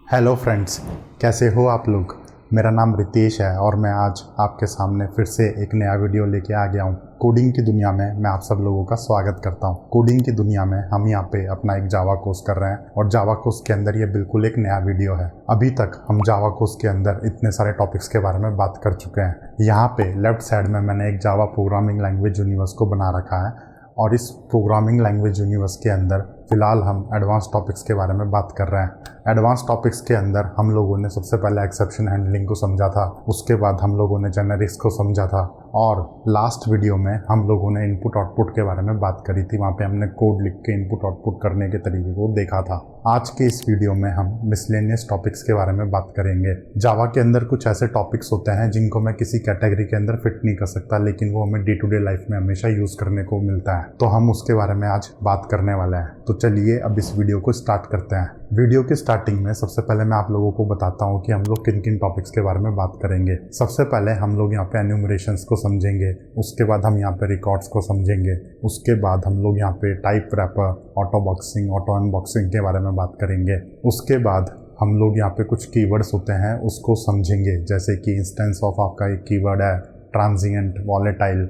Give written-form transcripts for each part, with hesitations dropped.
Hello friends, कैसे हो आप लोग। मेरा नाम रितेश है और मैं आज आपके सामने फिर से एक नया वीडियो लेके आ गया हूँ। कोडिंग की दुनिया में मैं आप सब लोगों का स्वागत करता हूँ। कोडिंग की दुनिया में हम यहाँ पे अपना एक जावा कोर्स कर रहे हैं और जावा कोर्स के अंदर ये बिल्कुल एक नया वीडियो है। अभी तक हम जावा कोर्स के अंदर इतने सारे टॉपिक्स के बारे में बात कर चुके हैं। यहाँ पे लेफ्ट साइड में मैंने एक जावा प्रोग्रामिंग लैंग्वेज यूनिवर्स को बना रखा है और इस प्रोग्रामिंग लैंग्वेज यूनिवर्स के अंदर फ़िलहाल हम एडवांस टॉपिक्स के बारे में बात कर रहे हैं। एडवांस टॉपिक्स के अंदर हम लोगों ने सबसे पहले एक्सेप्शन हैंडलिंग को समझा था, उसके बाद हम लोगों ने जेनेरिक्स को समझा था और लास्ट वीडियो में हम लोगों ने इनपुट आउटपुट के बारे में बात करी थी। वहाँ पे हमने कोड लिख के इनपुट आउटपुट करने के तरीके को देखा था। आज के इस वीडियो में हम मिसलेनियस टॉपिक्स के बारे में बात करेंगे। जावा के अंदर कुछ ऐसे टॉपिक्स होते हैं जिनको मैं किसी कैटेगरी के अंदर फिट नहीं कर सकता, लेकिन वो हमें डे टू डे लाइफ में हमेशा यूज़ करने को मिलता है, तो हम उसके बारे में आज बात करने वाले हैं। तो चलिए अब इस वीडियो को स्टार्ट करते हैं। वीडियो के स्टार्टिंग में सबसे पहले मैं आप लोगों को बताता हूँ कि हम लोग किन किन टॉपिक्स के बारे में बात करेंगे। सबसे पहले हम लोग यहाँ पे एन्यूमरेशंस को समझेंगे, उसके बाद हम यहाँ पे रिकॉर्ड्स को समझेंगे, उसके बाद हम लोग यहाँ पे type wrapper, auto boxing, auto unboxing के बारे में बात करेंगे। उसके बाद हम लोग यहाँ पे कुछ कीवर्ड्स होते हैं उसको समझेंगे, जैसे कि इंस्टेंस ऑफ आपका एक कीवर्ड है ट्रांजिएंट, वॉलेटाइल।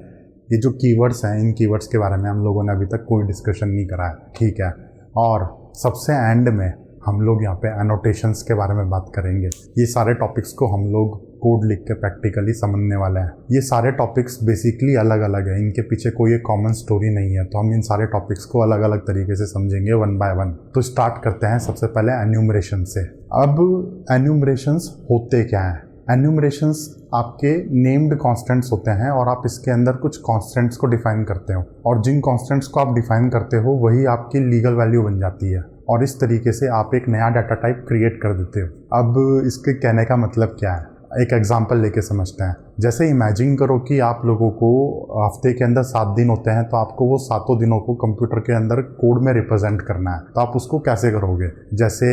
ये जो कीवर्ड्स हैं, इन कीवर्ड्स के बारे में हम लोगों ने अभी तक कोई डिस्कशन नहीं करा है, ठीक है। और सबसे एंड में हम लोग यहाँ पे एनोटेशंस के बारे में बात करेंगे। ये सारे टॉपिक्स को हम लोग कोड लिख के प्रैक्टिकली समझने वाले हैं। ये सारे टॉपिक्स बेसिकली अलग अलग है, इनके पीछे कोई एक कॉमन स्टोरी नहीं है, तो हम इन सारे टॉपिक्स को अलग अलग तरीके से समझेंगे वन बाय वन। तो स्टार्ट करते हैं सबसे पहले एन्यूमरेशन से। अब एन्यूमरेशंस होते क्या हैं? एन्यूमरेशंस आपके नेम्ड कॉन्स्टेंट्स होते हैं और आप इसके अंदर कुछ कॉन्स्टेंट्स को डिफाइन करते हो और जिन कॉन्स्टेंट्स को आप डिफाइन करते हो वही आपकी लीगल वैल्यू बन जाती है और इस तरीके से आप एक नया डाटा टाइप क्रिएट कर देते हो। अब इसके कहने का मतलब क्या है, एक एग्जांपल लेके समझते हैं। जैसे इमेजिन करो कि आप लोगों को हफ्ते के अंदर 7 दिन होते हैं, तो आपको वो 7 दिनों को कंप्यूटर के अंदर कोड में रिप्रेजेंट करना है, तो आप उसको कैसे करोगे? जैसे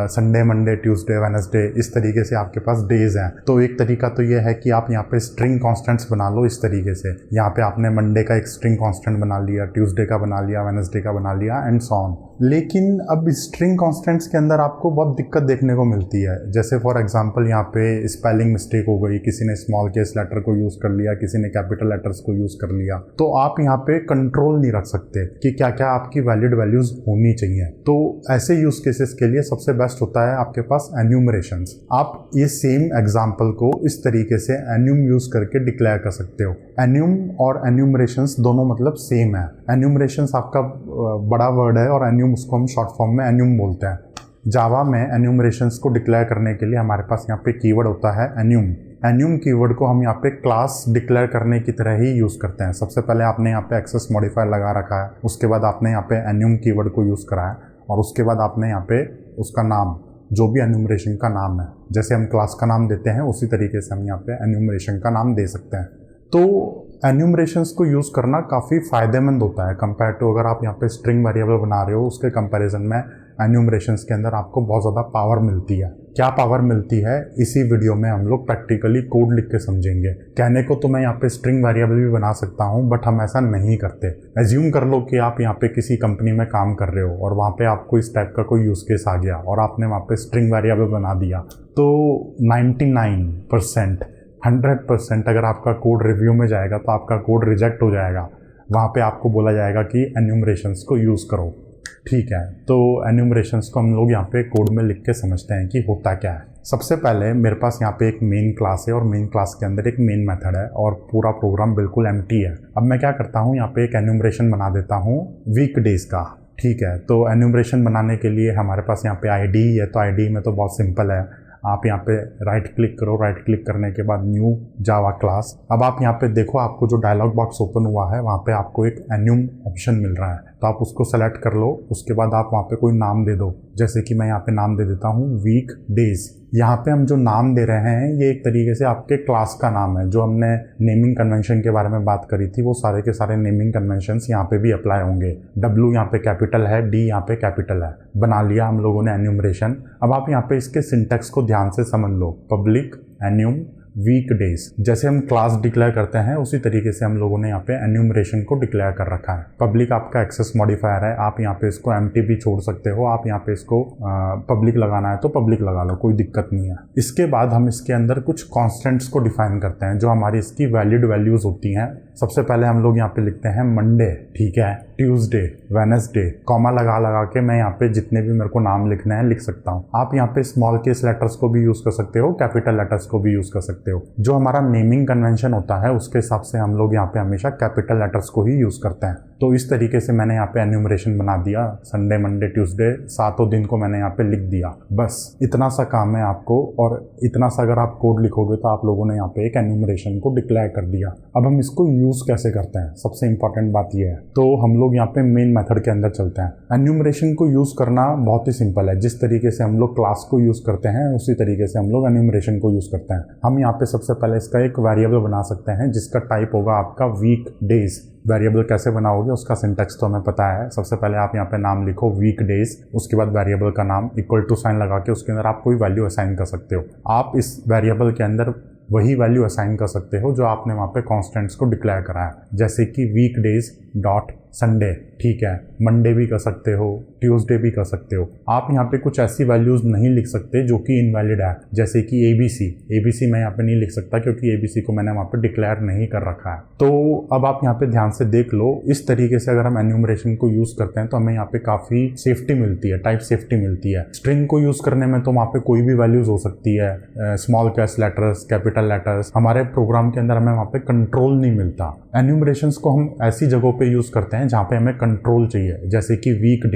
संडे, मंडे, ट्यूसडे, वेडनेसडे, इस तरीके से आपके पास डेज हैं। तो एक तरीका तो ये है कि आप यहाँ पे स्ट्रिंग कॉन्स्टेंट्स बना लो। इस तरीके से यहाँ पे आपने मंडे का एक स्ट्रिंग कॉन्स्टेंट बना लिया, ट्यूसडे का बना लिया, वेडनेसडे का बना लिया एंड सो ऑन। लेकिन अब स्ट्रिंग कॉन्स्टेंट्स के अंदर आपको बहुत दिक्कत देखने को मिलती है। जैसे फॉर एग्जांपल यहाँ पे स्पेलिंग मिस्टेक हो गई, किसी ने स्मॉल केस लेटर को यूज़ कर लिया, किसी ने कैपिटल लेटर्स को यूज़ कर लिया, तो आप यहाँ पे कंट्रोल नहीं रख सकते कि क्या क्या आपकी वैलिड वैल्यूज़ होनी चाहिए। तो ऐसे यूज़ केसेस के लिए सबसे बेस्ट होता है आपके पास एन्यूमरेशंस। आप ये सेम एग्जाम्पल को इस तरीके से एन्यूम यूज़ करके डिक्लेयर कर सकते हो। एन्यूम और एन्यूमरेशंस दोनों मतलब सेम है। एन्यूमरेशंस आपका बड़ा वर्ड है और एन्यूम उसको हम शॉर्ट फॉर्म में एन्यूम बोलते हैं। जावा में एन्यूमरेशंस को डिक्लेयर करने के लिए हमारे पास यहाँ पे कीवर्ड होता है एन्यूम। एन्यूम कीवर्ड को हम यहाँ पे क्लास डिक्लेयर करने की तरह ही यूज़ करते हैं। सबसे पहले आपने यहाँ पे एक्सेस मॉडिफायर लगा रखा है, उसके बाद आपने यहाँ पे एन्यूम कीवर्ड को यूज़ करा है और उसके बाद आपने यहाँ पे उसका नाम, जो भी एन्यूमरेशन का नाम है, जैसे हम क्लास का नाम देते हैं उसी तरीके से हम यहाँ पे एन्यूमरेशन का नाम दे सकते हैं। तो एन्यूमरेशंस को यूज़ करना काफ़ी फ़ायदेमंद होता है कंपेयर टू अगर आप यहाँ पे स्ट्रिंग वेरिएबल बना रहे हो। उसके कंपैरिजन में एन्यूमरेशंस के अंदर आपको बहुत ज़्यादा पावर मिलती है। क्या पावर मिलती है, इसी वीडियो में हम लोग प्रैक्टिकली कोड लिख के समझेंगे। कहने को तो मैं यहाँ पे स्ट्रिंग वेरिएबल भी बना सकता हूँ, बट हम ऐसा नहीं करते। एज्यूम कर लो कि आप यहाँ पे किसी कंपनी में काम कर रहे हो और वहाँ पे आपको इस टाइप का कोई यूज़ केस आ गया और आपने वहाँ पे स्ट्रिंग वेरिएबल बना दिया, तो 99%, 100% अगर आपका कोड रिव्यू में जाएगा तो आपका कोड रिजेक्ट हो जाएगा। वहाँ पे आपको बोला जाएगा कि एन्यूमरेशंस को यूज़ करो, ठीक है। तो एन्यूमरेशंस को हम लोग यहाँ पे कोड में लिख के समझते हैं कि होता क्या है। सबसे पहले मेरे पास यहाँ पे एक मेन क्लास है और मेन क्लास के अंदर एक मेन मेथड है और पूरा प्रोग्राम बिल्कुल एम्प्टी है। अब मैं क्या करता हूँ, यहाँ पे एक एन्यूमरेशन बना देता हूँ वीक डेज का, ठीक है। तो एन्यूमरेशन बनाने के लिए हमारे पास यहाँ पे आईडी है, तो आईडी में तो बहुत सिंपल है। आप यहाँ पे राइट क्लिक करो, राइट क्लिक करने के बाद न्यू जावा क्लास। अब आप यहाँ पे देखो, आपको जो डायलॉग बॉक्स ओपन हुआ है वहाँ पे आपको एक एन्यूम ऑप्शन मिल रहा है, तो आप उसको सेलेक्ट कर लो। उसके बाद आप वहाँ पे कोई नाम दे दो, जैसे कि मैं यहाँ पे नाम दे देता हूँ वीक डेज। यहाँ पे हम जो नाम दे रहे हैं ये एक तरीके से आपके क्लास का नाम है। जो हमने नेमिंग कन्वेंशन के बारे में बात करी थी, वो सारे के सारे नेमिंग कन्वेंशंस यहाँ पे भी अप्लाई होंगे। W यहाँ पे कैपिटल है, D यहाँ पे कैपिटल है। बना लिया हम लोगों ने एन्यूमरेशन। अब आप यहाँ पे इसके सिंटेक्स को ध्यान से समझ लो। Public enum week days. जैसे हम क्लास डिक्लेयर करते हैं उसी तरीके से हम लोगों ने यहाँ पे एन्यूमरेशन को डिक्लेयर कर रखा है। पब्लिक आपका एक्सेस मॉडिफायर है, आप यहाँ पे इसको एम्प्टी भी छोड़ सकते हो, आप यहाँ पे इसको पब्लिक लगाना है तो पब्लिक लगा लो, कोई दिक्कत नहीं है। इसके बाद हम इसके अंदर कुछ कॉन्स्टेंट्स को डिफाइन करते हैं जो हमारी इसकी वैलिड वैल्यूज होती हैं। सबसे पहले हम लोग यहाँ पे लिखते हैं मंडे, ठीक है, ट्यूसडे, वेडनेसडे, कॉमा लगा लगा के मैं यहाँ पे जितने भी मेरे को नाम लिखने हैं लिख सकता हूँ। आप यहाँ पे स्मॉल केस लेटर्स को भी यूज कर सकते हो, कैपिटल लेटर्स को भी यूज कर सकते हो। जो हमारा नेमिंग कन्वेंशन होता है उसके हिसाब से हम लोग यहाँ पे हमेशा कैपिटल लेटर्स को ही यूज करते हैं। तो इस तरीके से मैंने यहाँ पे एन्यूमरेशन बना दिया, संडे, मंडे, ट्यूसडे, 7 दिन को मैंने यहाँ पे लिख दिया। बस इतना सा काम है आपको, और इतना सा अगर आप कोड लिखोगे तो आप लोगों ने यहाँ पे एक एन्यूमरेशन को डिक्लेयर कर दिया। अब हम इसको यूज कैसे करते हैं, सबसे इंपॉर्टेंट बात यह है। तो हम लोग यहाँ पे मेन मेथड के अंदर चलते हैं। एन्यूमरेशन को यूज करना बहुत ही सिंपल है। जिस तरीके से हम लोग क्लास को यूज करते हैं उसी तरीके से हम लोग एन्यूमरेशन को यूज करते हैं। हम यहाँ पे सबसे पहले इसका एक वेरिएबल बना सकते हैं जिसका टाइप होगा आपका वीक डेज। वेरिएबल कैसे बनाओगे उसका सिंटैक्स तो हमें पता है। सबसे पहले आप यहाँ पे नाम लिखो वीक डेज, उसके बाद वेरिएबल का नाम इक्वल टू साइन लगा के उसके अंदर आप कोई वैल्यू असाइन कर सकते हो। आप इस वेरिएबल के अंदर वही वैल्यू असाइन कर सकते हो जो आपने वहाँ पे कॉन्स्टेंट्स को डिक्लेयर करा है, जैसे कि वीक डेज डॉट संडे, ठीक है। मंडे भी कर सकते हो, ट्यूसडे भी कर सकते हो। आप यहाँ पे कुछ ऐसी वैल्यूज नहीं लिख सकते जो कि इनवैलिड है, जैसे कि एबीसी मैं यहाँ पे नहीं लिख सकता क्योंकि एबीसी को मैंने वहाँ पे डिक्लेयर नहीं कर रखा है। तो अब आप यहाँ पे ध्यान से देख लो, इस तरीके से अगर हम एन्यूमरेशन को यूज करते हैं तो हमें यहाँ पे काफी सेफ्टी मिलती है, टाइप सेफ्टी मिलती है। स्ट्रिंग को यूज करने में तो वहाँ पे कोई भी वैल्यूज हो सकती है, स्मॉल कैस लेटर्स, कैपिटल लेटर्स। हमारे प्रोग्राम के अंदर हमें वहाँ पे कंट्रोल नहीं मिलता। एन्यूमरेशंस को हम ऐसी जगहों पे यूज करते हैं जहाँ पे हमें कंट्रोल चाहिए, जैसे कि वीक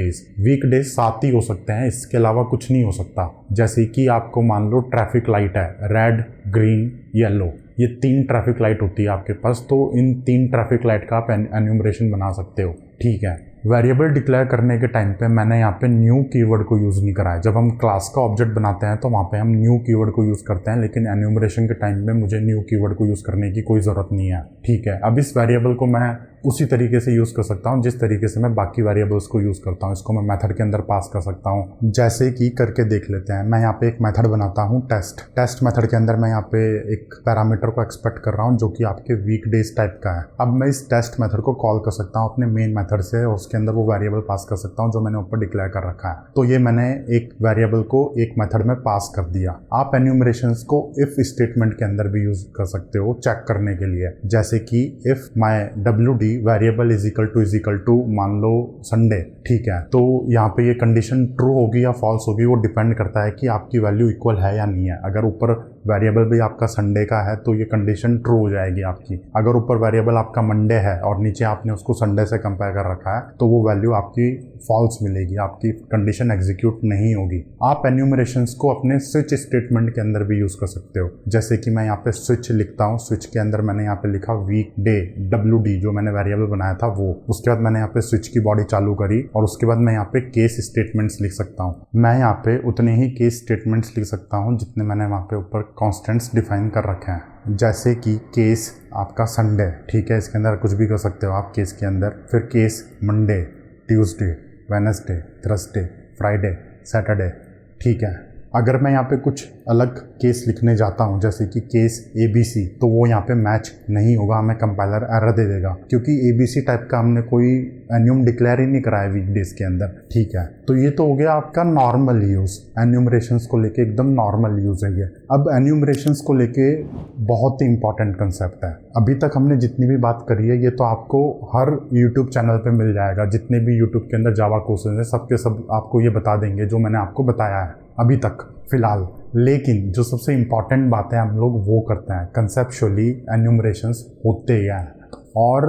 डेज 7 ही हो सकते हैं, इसके अलावा कुछ नहीं हो सकता। जैसे कि आपको मान लो ट्रैफिक लाइट है, रेड, ग्रीन, येलो, ये 3 ट्रैफिक लाइट होती है आपके पास, तो इन 3 ट्रैफिक लाइट का आप एन्यूमरेशन बना सकते हो, ठीक है। वेरिएबल डिक्लेयर करने के टाइम पे मैंने यहाँ पे न्यू कीवर्ड को यूज़ नहीं करा है। जब हम क्लास का ऑब्जेक्ट बनाते हैं तो वहाँ पे हम न्यू कीवर्ड को यूज़ करते हैं, लेकिन एन्यूमरेशन के टाइम पे मुझे न्यू कीवर्ड को यूज़ करने की कोई ज़रूरत नहीं है, ठीक है। अब इस वेरिएबल को मैं उसी तरीके से यूज़ कर सकता हूँ जिस तरीके से मैं बाकी वेरिएबल्स को यूज़ करता हूँ। इसको मैं मेथड के अंदर पास कर सकता हूँ, जैसे कि करके देख लेते हैं। मैं यहाँ पे एक मेथड बनाता हूँ टेस्ट मेथड के अंदर मैं यहाँ पे एक पैरामीटर को एक्सपेक्ट कर रहा हूँ जो कि आपके वीक डेज टाइप का है। अब मैं इस टेस्ट मेथड को कॉल कर सकता हूँ अपने मेन मेथड से और उसके अंदर वो वेरिएबल पास कर सकता हूँ जो मैंने ऊपर डिक्लेयर कर रखा है। तो ये मैंने एक वेरिएबल को एक मेथड में पास कर दिया। आप एन्यूमरेशंस को इफ स्टेटमेंट के अंदर भी यूज कर सकते हो चेक करने के लिए, जैसे कि if my WD variable is equal to मान लो संडे, ठीक है। तो यहाँ पे ये कंडीशन ट्रू होगी या फॉल्स होगी वो डिपेंड करता है कि आपकी वैल्यू इक्वल है या नहीं है। अगर ऊपर वेरिएबल भी आपका संडे का है तो ये कंडीशन ट्रू हो जाएगी आपकी। अगर ऊपर वेरिएबल आपका मंडे है और नीचे आपने उसको संडे से कंपेयर कर रखा है तो वो वैल्यू आपकी फॉल्स मिलेगी, आपकी कंडीशन एग्जीक्यूट नहीं होगी। आप एन्यूमरेशंस को अपने स्विच स्टेटमेंट के अंदर भी यूज कर सकते हो, जैसे कि मैं यहाँ पे स्विच लिखता हूँ। स्विच के अंदर मैंने यहाँ पे लिखा वीक डे WD जो मैंने वेरिएबल बनाया था वो। उसके बाद मैंने यहाँ पे स्विच की बॉडी चालू करी और उसके बाद मैं यहाँ पे केस स्टेटमेंट्स लिख सकता हूँ। मैं यहाँ पे उतने ही केस स्टेटमेंट्स लिख सकता हूँ जितने मैंने वहाँ पे ऊपर कॉन्स्टेंट्स डिफाइन कर रखे हैं, जैसे कि केस आपका संडे, ठीक है, इसके अंदर कुछ भी कर सकते हो आप केस के अंदर। फिर case Monday, Tuesday, Wednesday, Thursday, Friday, Saturday, ठीक है। अगर मैं यहाँ पे कुछ अलग केस लिखने जाता हूँ जैसे कि केस ABC तो वो यहाँ पे मैच नहीं होगा, हमें कंपाइलर एरर दे देगा क्योंकि ABC टाइप का हमने कोई एन्यूम डिक्लेयर ही नहीं कराया वीकडेज के अंदर, ठीक है। तो ये तो हो गया आपका नॉर्मल यूज़, एन्यूमरेशंस को लेके एकदम नॉर्मल यूज़ है ये। अब एन्यूमरेशंस को लेके बहुत ही इंपॉर्टेंट कंसेप्ट है। अभी तक हमने जितनी भी बात करी है ये तो आपको हर यूट्यूब चैनल पे मिल जाएगा। जितने भी यूट्यूब के अंदर जावा कोर्सेज हैं सबके सब आपको ये बता देंगे जो मैंने आपको बताया है अभी तक फिलहाल। लेकिन जो सबसे इम्पॉर्टेंट बातें हम लोग वो करते हैं, कंसेप्चुअली एन्यूमरेशंस होते हैं और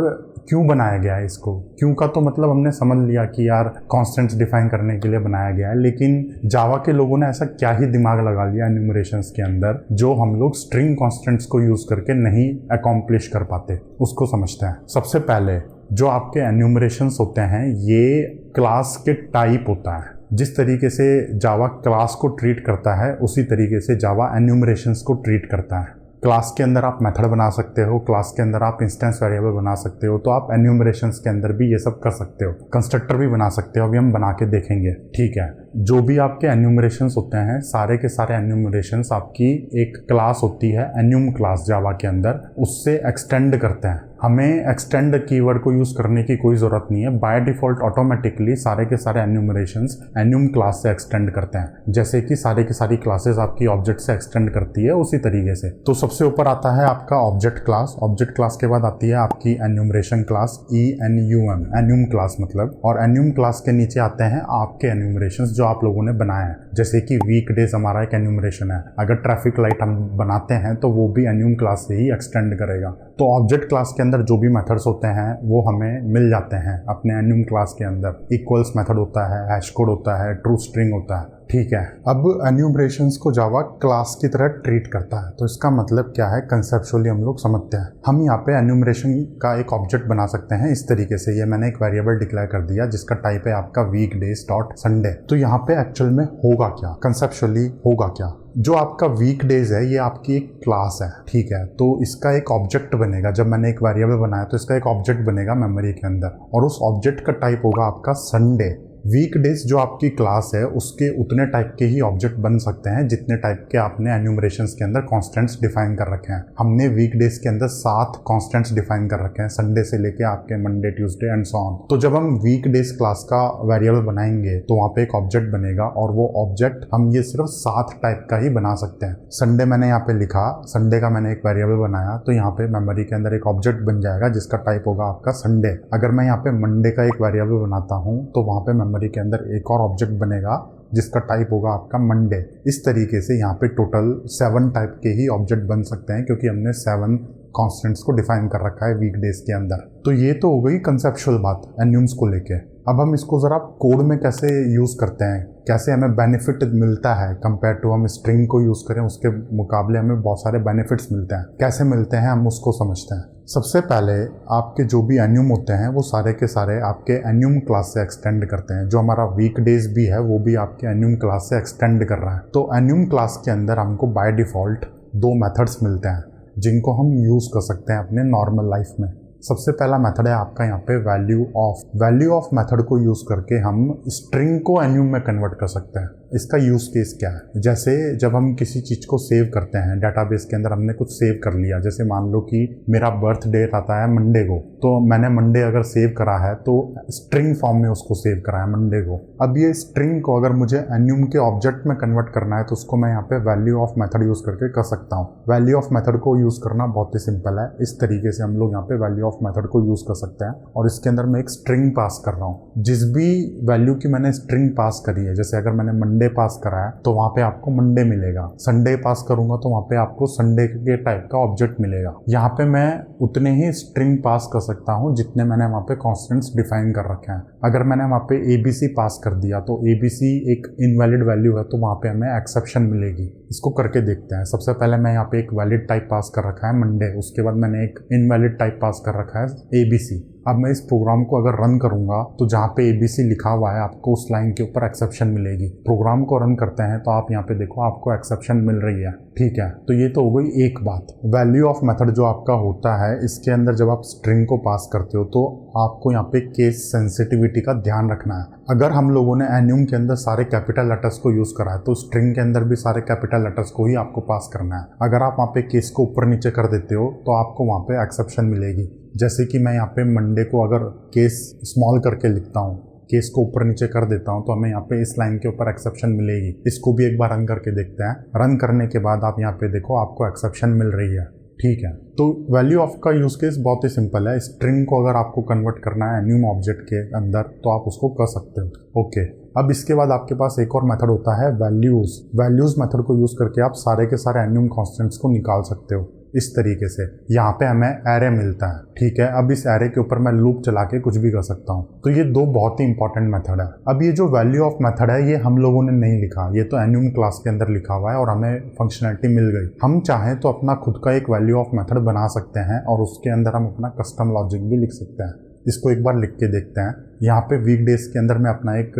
क्यों बनाया गया है इसको। क्यों का तो मतलब हमने समझ लिया कि यार कॉन्स्टेंट्स डिफाइन करने के लिए बनाया गया है, लेकिन जावा के लोगों ने ऐसा क्या ही दिमाग लगा लिया एन्यूमरेशंस के अंदर जो हम लोग स्ट्रिंग कॉन्स्टेंट्स को यूज करके नहीं अकॉम्प्लिश कर पाते, उसको समझते हैं। सबसे पहले जो आपके एन्यूमरेशंस होते हैं ये क्लास के टाइप होता है। जिस तरीके से जावा क्लास को ट्रीट करता है उसी तरीके से जावा एन्यूमरेशंस को ट्रीट करता है। क्लास के अंदर आप मेथड बना सकते हो, क्लास के अंदर आप इंस्टेंस वेरिएबल बना सकते हो, तो आप एन्यूमरेशंस के अंदर भी ये सब कर सकते हो। कंस्ट्रक्टर भी बना सकते हो, अभी हम बना के देखेंगे, ठीक है। जो भी आपके एन्यूमरेशंस होते हैं, सारे के सारे एन्यूमरेशंस आपकी एक क्लास होती है एन्यूम क्लास जावा के अंदर, उससे एक्सटेंड करते हैं। हमें एक्सटेंड कीवर्ड को यूज़ करने की कोई ज़रूरत नहीं है। बाय डिफ़ॉल्ट ऑटोमेटिकली सारे के सारे एन्यूमरेशंस एन्यूम क्लास से एक्सटेंड करते हैं, जैसे कि सारे की सारी क्लासेस आपकी ऑब्जेक्ट से एक्सटेंड करती है उसी तरीके से। तो सबसे ऊपर आता है आपका ऑब्जेक्ट क्लास। ऑब्जेक्ट क्लास के बाद आती है आपकी एन्यूमरेशन क्लास, ENUM, एन्यूम क्लास मतलब। और एन्यूम क्लास के नीचे आते हैं आपके एन्यूमरेशंस जो आप लोगों ने बनाए हैं, जैसे कि वीकडेज हमारा एक एन्यूमरेशन है। अगर ट्रैफिक लाइट हम बनाते हैं तो वो भी एन्यूम क्लास से ही एक्सटेंड करेगा। तो ऑब्जेक्ट क्लास के अंदर जो भी मेथड्स होते हैं वो हमें मिल जाते हैं अपने एन्यूम क्लास के अंदर। इक्वल्स मेथड होता है, हैश कोड होता है, ट्रू स्ट्रिंग होता है, ठीक है। अब एन्यूमरेशंस को जावा क्लास की तरह ट्रीट करता है, तो इसका मतलब क्या है कंसेप्चुअली हम लोग समझते हैं। हम यहाँ पे एन्यूमरेशन का एक ऑब्जेक्ट बना सकते हैं इस तरीके से। ये मैंने एक वेरिएबल डिक्लेयर कर दिया जिसका टाइप है आपका वीकडेज डॉट संडे। तो यहाँ पे एक्चुअल में होगा क्या, कंसेप्चुअली होगा क्या, जो आपका वीकडेज है ये आपकी एक क्लास है, ठीक है। तो इसका एक ऑब्जेक्ट बनेगा। जब मैंने एक वेरिएबल बनाया तो इसका एक ऑब्जेक्ट बनेगा मेमोरी के अंदर, और उस ऑब्जेक्ट का टाइप होगा आपका संडे। वीकडेज जो आपकी क्लास है उसके उतने टाइप के ही ऑब्जेक्ट बन सकते हैं जितने टाइप के आपने एन्यूमरेशंस के अंदर कॉन्स्टेंट्स डिफाइन कर रखे हैं। हमने वीकडेज के अंदर 7 कॉन्स्टेंट्स डिफाइन कर रखे हैं, संडे से लेके आपके Monday, Tuesday and so on. तो जब हम वीकडेज क्लास का वेरिएबल बनाएंगे तो वहाँ पे एक ऑब्जेक्ट बनेगा, और वो ऑब्जेक्ट हम ये सिर्फ 7 टाइप का ही बना सकते हैं। संडे मैंने यहाँ पे लिखा, संडे का मैंने एक वेरिएबल बनाया, तो यहाँ पे मेमोरी के अंदर एक ऑब्जेक्ट बन जाएगा जिसका टाइप होगा आपका संडे। अगर मैं यहाँ पे मंडे का एक वेरिएबल बनाता हूँ तो वहाँ पे मेमोरी के अंदर एक और ऑब्जेक्ट बनेगा जिसका टाइप होगा आपका मंडे। इस तरीके से यहाँ पे टोटल 7 टाइप के ही ऑब्जेक्ट बन सकते हैं, क्योंकि हमने 7 कॉन्स्टेंट्स को डिफाइन कर रखा है वीकडेज के अंदर। तो ये तो हो गई कंसेप्चुअल बात एन्यूम्स को लेके। अब हम इसको ज़रा कोड में कैसे यूज़ करते हैं, कैसे हमें बेनिफिट मिलता है कंपेयर टू हम स्ट्रिंग को यूज़ करें, उसके मुकाबले हमें बहुत सारे बेनिफिट्स मिलते हैं। कैसे मिलते हैं हम उसको समझते हैं। सबसे पहले आपके जो भी एन्यूम होते हैं वो सारे के सारे आपके एन्यूम क्लास से एक्सटेंड करते हैं। जो हमारा वीकडेज भी है वो भी आपके एन्यूम क्लास से एक्सटेंड कर रहा है। तो एन्यूम क्लास के अंदर हमको बाय डिफ़ॉल्ट 2 मेथड्स मिलते हैं जिनको हम यूज़ कर सकते हैं अपने नॉर्मल लाइफ में। सबसे पहला मेथड है आपका यहाँ पे वैल्यू ऑफ मेथड को यूज़ करके हम स्ट्रिंग को एन्यूम में कन्वर्ट कर सकते हैं। इसका यूज़ केस क्या है, जैसे जब हम किसी चीज़ को सेव करते हैं डेटाबेस के अंदर, हमने कुछ सेव कर लिया, जैसे मान लो कि मेरा बर्थ डेट आता है मंडे को, तो मैंने मंडे अगर सेव करा है तो स्ट्रिंग फॉर्म में उसको सेव करा है मंडे को। अब ये स्ट्रिंग को अगर मुझे एन्यूम के ऑब्जेक्ट में कन्वर्ट करना है तो उसको मैं यहाँ पे वैल्यू ऑफ मेथड यूज़ करके कर सकता हूँ। वैल्यू ऑफ मेथड को यूज़ करना बहुत ही सिंपल है। इस तरीके से हम लोग यहाँ पे वैल्यू ऑफ मेथड को यूज़ कर सकते हैं, और इसके अंदर मैं एक स्ट्रिंग पास कर रहा हूँ। जिस भी वैल्यू की मैंने स्ट्रिंग पास करी है, जैसे अगर मैंने मंडे पास करा है तो वहाँ पे आपको मंडे मिलेगा, संडे पास करूंगा तो वहाँ पे आपको संडे के टाइप का ऑब्जेक्ट मिलेगा। यहाँ पे मैं उतने ही स्ट्रिंग पास कर सकता हूँ जितने मैंने वहाँ पे कॉन्स्टेंट्स डिफाइन कर रखे हैं। अगर मैंने वहाँ पे ABC पास कर दिया तो ABC एक इनवैलिड वैल्यू है, तो वहाँ पे हमें एक्सेप्शन मिलेगी। इसको करके देखते हैं। सबसे पहले मैं यहाँ पे एक वैलिड टाइप पास कर रखा है मंडे, उसके बाद मैंने एक इनवैलिड टाइप पास कर रखा है ABC। अब मैं इस प्रोग्राम को अगर रन करूंगा तो जहाँ पे ABC लिखा हुआ है आपको उस लाइन के ऊपर एक्सेप्शन मिलेगी। प्रोग्राम को रन करते हैं तो आप यहाँ पे देखो आपको एक्सेप्शन मिल रही है, ठीक है। तो ये तो हो गई एक बात। वैल्यू ऑफ मेथड जो आपका होता है, इसके अंदर जब आप स्ट्रिंग को पास करते हो तो आपको यहाँ पे केस सेंसिटिविटी का ध्यान रखना है। अगर हम लोगों ने एन्यूम के अंदर सारे कैपिटल लेटर्स को यूज़ करा है तो स्ट्रिंग के अंदर भी सारे कैपिटल लेटर्स को ही आपको पास करना है। अगर आप वहाँ पे केस को ऊपर नीचे कर देते हो तो आपको वहाँ पे एक्सेप्शन मिलेगी। जैसे कि मैं यहाँ पे मंडे को अगर केस स्मॉल करके लिखता हूँ, केस को ऊपर नीचे कर देता हूँ, तो हमें यहाँ पे इस लाइन के ऊपर एक्सेप्शन मिलेगी। इसको भी एक बार रन करके देखते हैं। रन करने के बाद आप यहाँ पे देखो आपको एक्सेप्शन मिल रही है, ठीक है। तो वैल्यू ऑफ का यूज केस बहुत ही सिंपल है। स्ट्रिंग को अगर आपको कन्वर्ट करना है एन्यूम ऑब्जेक्ट के अंदर तो आप उसको कर सकते हो, ओके। अब इसके बाद आपके पास एक और मेथड होता है वैल्यूज मेथड को यूज करके आप सारे के सारे एन्यूम कॉन्स्टेंट्स को निकाल सकते हो। इस तरीके से यहाँ पे हमें एरे मिलता है, ठीक है। अब इस एरे के ऊपर मैं लूप चला के कुछ भी कर सकता हूँ। तो ये 2 बहुत ही इंपॉर्टेंट मेथड है। अब ये जो वैल्यू ऑफ मेथड है ये हम लोगों ने नहीं लिखा, ये तो एन्यूम क्लास के अंदर लिखा हुआ है और हमें फंक्शनैलिटी मिल गई। हम चाहें तो अपना खुद का एक वैल्यू ऑफ मेथड बना सकते हैं और उसके अंदर हम अपना कस्टम लॉजिक भी लिख सकते हैं। इसको एक बार लिख के देखते हैं। यहाँ पे वीकडेज के अंदर मैं अपना एक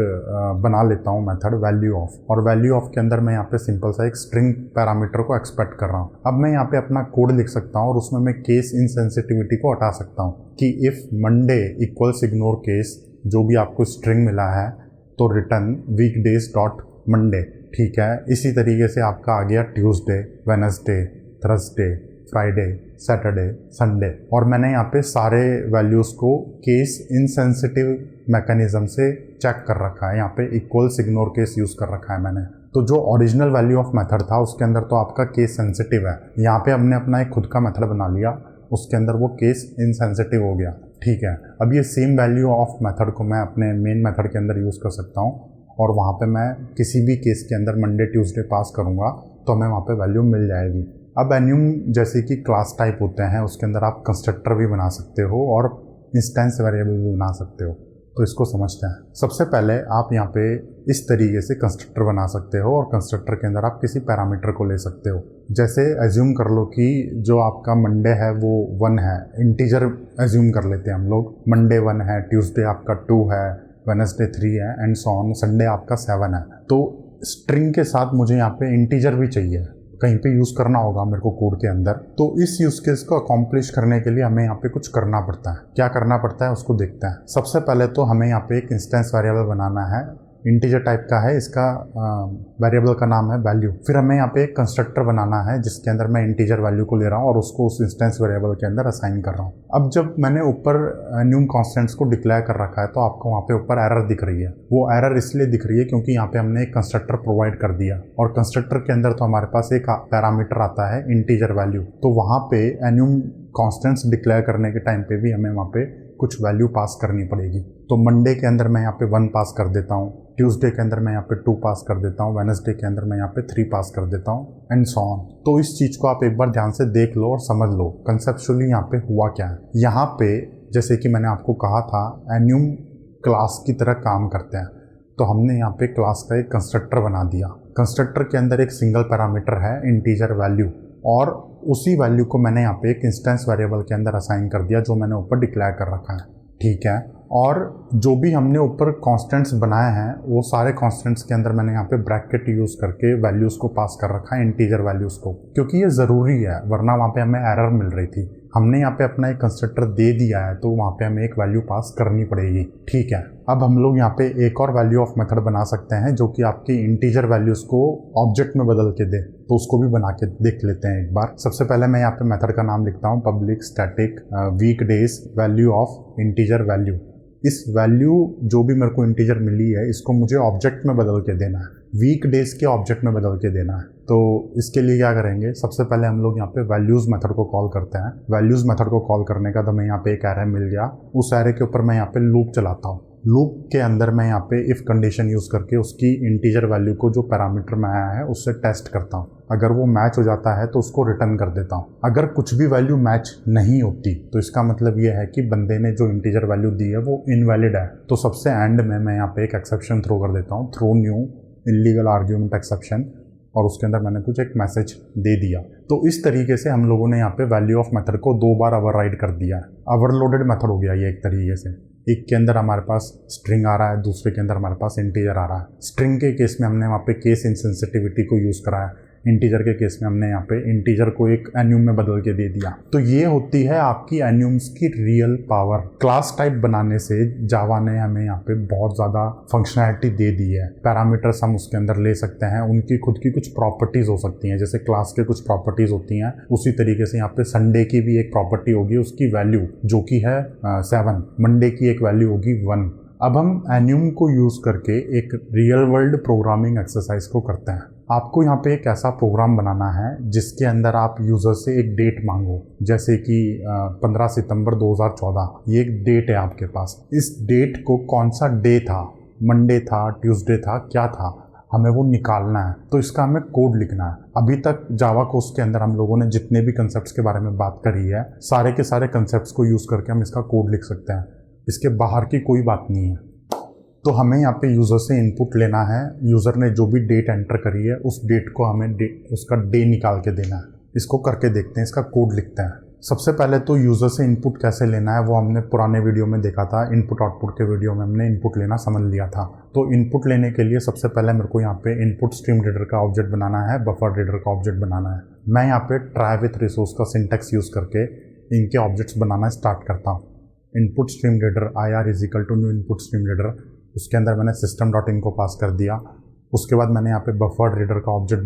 बना लेता हूँ मेथड वैल्यू ऑफ, और वैल्यू ऑफ के अंदर मैं यहाँ पे सिंपल सा एक स्ट्रिंग पैरामीटर को एक्सपेक्ट कर रहा हूँ। अब मैं यहाँ पे अपना कोड लिख सकता हूँ और उसमें मैं केस इनसेंसिटिविटी को हटा सकता हूँ कि if Monday equals ignore case, जो भी आपको स्ट्रिंग मिला है तो रिटर्न वीकडेज डॉट मंडे। ठीक है, इसी तरीके से आपका आ गया Tuesday, Wednesday, Thursday, Friday, Saturday, Sunday. और मैंने यहाँ पे सारे वैल्यूज़ को केस इनसेंसिटिव मैकेनिज्म से चेक कर रखा है। यहाँ पे इक्वल्स इग्नोर केस यूज़ कर रखा है मैंने। तो जो ओरिजिनल वैल्यू ऑफ मेथड था उसके अंदर तो आपका केस सेंसिटिव है। यहाँ पे हमने अपना एक खुद का मेथड बना लिया, उसके अंदर वो केस इनसेंसिटिव हो गया। ठीक है, अब ये सेम वैल्यू ऑफ मेथड को मैं अपने मेन मेथड के अंदर यूज़ कर सकता हूँ और वहाँ पे मैं किसी भी केस के अंदर मंडे ट्यूसडे पास करूँगा तो हमें वहाँ पे वैल्यू मिल जाएगी। अब एन्यूम जैसे कि क्लास टाइप होते हैं, उसके अंदर आप कंस्ट्रक्टर भी बना सकते हो और इंस्टेंस वेरिएबल भी बना सकते हो। तो इसको समझते हैं। सबसे पहले आप यहाँ पे इस तरीके से कंस्ट्रक्टर बना सकते हो और कंस्ट्रक्टर के अंदर आप किसी पैरामीटर को ले सकते हो। जैसे एज्यूम कर लो कि जो आपका मंडे है वो 1 है, इंटीजर एज्यूम कर लेते हैं हम लोग। मंडे 1 है, ट्यूसडे आपका 2 है, वेडनेसडे 3 है एंड सो ऑन, संडे आपका 7 है। तो स्ट्रिंग के साथ मुझे यहाँ पे इंटीजर भी चाहिए, कहीं पे यूज़ करना होगा मेरे को कोड के अंदर। तो इस यूज़ केस को अकॉम्प्लिश करने के लिए हमें यहाँ पे कुछ करना पड़ता है। क्या करना पड़ता है उसको देखते हैं। सबसे पहले तो हमें यहाँ पे एक इंस्टेंस वेरिएबल बनाना है, इंटीजर टाइप का है, इसका वेरिएबल का नाम है वैल्यू। फिर हमें यहाँ पे एक कंस्ट्रक्टर बनाना है जिसके अंदर मैं इंटीजर वैल्यू को ले रहा हूँ और उसको उस इंस्टेंस वेरिएबल के अंदर असाइन कर रहा हूँ। अब जब मैंने ऊपर न्यूम कॉन्स्टेंट्स को डिक्लेयर कर रखा है तो आपको वहाँ पे ऊपर एरर दिख रही है। वो एरर इसलिए दिख रही है क्योंकि यहाँ पे हमने एक कंस्ट्रक्टर प्रोवाइड कर दिया और कंस्ट्रक्टर के अंदर तो हमारे पास एक पैरामीटर आता है इंटीजर वैल्यू। तो वहाँ पे एन्यूम कॉन्स्टेंट्स डिक्लेयर करने के टाइम पे भी हमें वहाँ पे कुछ वैल्यू पास करनी पड़ेगी। तो मंडे के अंदर मैं यहाँ पे 1 पास कर देता हूँ, ट्यूसडे के अंदर मैं यहाँ पे 2 पास कर देता हूँ, वेडनेसडे के अंदर मैं यहाँ पे 3 पास कर देता हूँ एंड सो ऑन। तो इस चीज़ को आप एक बार ध्यान से देख लो और समझ लो कंसेप्चुअली यहाँ पे हुआ क्या है। यहाँ पे जैसे कि मैंने आपको कहा था एन्यूम क्लास की तरह काम करते हैं, तो हमने यहाँ पे क्लास का एक कंस्ट्रक्टर बना दिया। कंस्ट्रक्टर के अंदर एक सिंगल पैरामीटर है इंटीजर वैल्यू और उसी वैल्यू को मैंने यहाँ पे एक इंस्टेंस वेरिएबल के अंदर असाइन कर दिया जो मैंने ऊपर डिक्लेयर कर रखा है। ठीक है, और जो भी हमने ऊपर कॉन्स्टेंट्स बनाए हैं वो सारे कॉन्स्टेंट्स के अंदर मैंने यहाँ पे ब्रैकेट यूज़ करके वैल्यूज़ को पास कर रखा है, इंटीजर वैल्यूज़ को, क्योंकि ये ज़रूरी है वरना वहाँ पे हमें एरर मिल रही थी। हमने यहाँ पे अपना एक कंस्ट्रक्टर दे दिया है तो वहाँ पे हमें एक वैल्यू पास करनी पड़ेगी। ठीक है, अब हम लोग यहाँ पे एक और वैल्यू ऑफ मेथड बना सकते हैं जो कि आपकी इंटीजर वैल्यूज़ को ऑब्जेक्ट में बदल के दे, तो उसको भी बना के देख लेते हैं एक बार। सबसे पहले मैं यहाँ पे मेथड का नाम लिखता हूँ public static weekdays value of integer value. इस वैल्यू जो भी मेरे को इंटीजर मिली है इसको मुझे ऑब्जेक्ट में बदल के देना है, वीक डेज के ऑब्जेक्ट में बदल के देना है। तो इसके लिए क्या करेंगे, सबसे पहले हम लोग यहाँ पे वैल्यूज़ मेथड को कॉल करते हैं। वैल्यूज़ मेथड को कॉल करने का तो मैं यहाँ पे एक एरे मिल गया, उस एरे के ऊपर मैं यहाँ पे लूप चलाता हूँ। लूप के अंदर मैं यहाँ पे इफ़ कंडीशन यूज़ करके उसकी इंटीजर वैल्यू को जो पैरामीटर में आया है उससे टेस्ट करता हूँ। अगर वो मैच हो जाता है तो उसको रिटर्न कर देता हूँ। अगर कुछ भी वैल्यू मैच नहीं होती तो इसका मतलब ये है कि बंदे ने जो इंटीजर वैल्यू दी है वो इनवैलिड है। तो सबसे एंड में मैं यहाँ पे एक एक्सेप्शन थ्रो कर देता हूँ, throw new illegal argument exception, और उसके अंदर मैंने कुछ एक मैसेज दे दिया। तो इस तरीके से हम लोगों ने यहाँ पे वैल्यू ऑफ मेथड को 2 बार ओवरराइड कर दिया है। ओवरलोडेड मेथड हो गया ये एक तरीके से। एक के अंदर हमारे पास स्ट्रिंग आ रहा है, दूसरे के अंदर हमारे पास इंटीजर आ रहा है। स्ट्रिंग के केस में हमने वहाँ पे केस इनसेंसिटिविटी को यूज़ करा है, इंटीजर के केस में हमने यहाँ पे इंटीजर को एक एन्यूम में बदल के दे दिया। तो ये होती है आपकी एन्यूम्स की रियल पावर। क्लास टाइप बनाने से जावा ने हमें यहाँ पे बहुत ज़्यादा फंक्शनैलिटी दे दी है। पैरामीटर्स हम उसके अंदर ले सकते हैं, उनकी खुद की कुछ प्रॉपर्टीज़ हो सकती हैं, जैसे क्लास के कुछ प्रॉपर्टीज़ होती हैं। उसी तरीके से यहाँ पे संडे की भी एक प्रॉपर्टी होगी, उसकी वैल्यू जो कि है 7, मंडे की एक वैल्यू होगी 1। अब हम एन्यूम को यूज़ करके एक रियल वर्ल्ड प्रोग्रामिंग एक्सरसाइज को करते हैं। आपको यहाँ पे एक ऐसा प्रोग्राम बनाना है जिसके अंदर आप यूज़र से एक डेट मांगो, जैसे कि 15 सितंबर 2014, ये एक डेट है आपके पास। इस डेट को कौन सा डे था, मंडे था, ट्यूसडे था, क्या था, हमें वो निकालना है। तो इसका हमें कोड लिखना है। अभी तक जावा कोर्स के अंदर हम लोगों ने जितने भी कंसेप्ट्स के बारे में बात करी है, सारे के सारे कंसेप्ट्स को यूज़ करके हम इसका कोड लिख सकते हैं। इसके बाहर की कोई बात नहीं है। तो हमें यहाँ पे यूज़र से इनपुट लेना है। यूज़र ने जो भी डेट एंटर करी है उस डेट को हमें उसका डे निकाल के देना है। इसको करके देखते हैं, इसका कोड लिखते हैं। सबसे पहले तो यूज़र से इनपुट कैसे लेना है वो हमने पुराने वीडियो में देखा था। इनपुट आउटपुट के वीडियो में हमने इनपुट लेना समझ लिया था। तो इनपुट लेने के लिए सबसे पहले मेरे को यहाँ पे इनपुट स्ट्रीम रीडर का ऑब्जेक्ट बनाना है, बफर रीडर का ऑब्जेक्ट बनाना है। मैं यहाँ पे ट्राई विथ रिसोर्स का सिंटेक्स यूज़ करके इनके ऑब्जेक्ट्स बनाना स्टार्ट करता हूँ। Input stream reader IR is equal to new input stream reader. उसके अंदर मैंने सिस्टम डॉट इन को पास कर दिया। उसके बाद मैंने यहाँ पे बफर्ड रीडर का ऑब्जेक्ट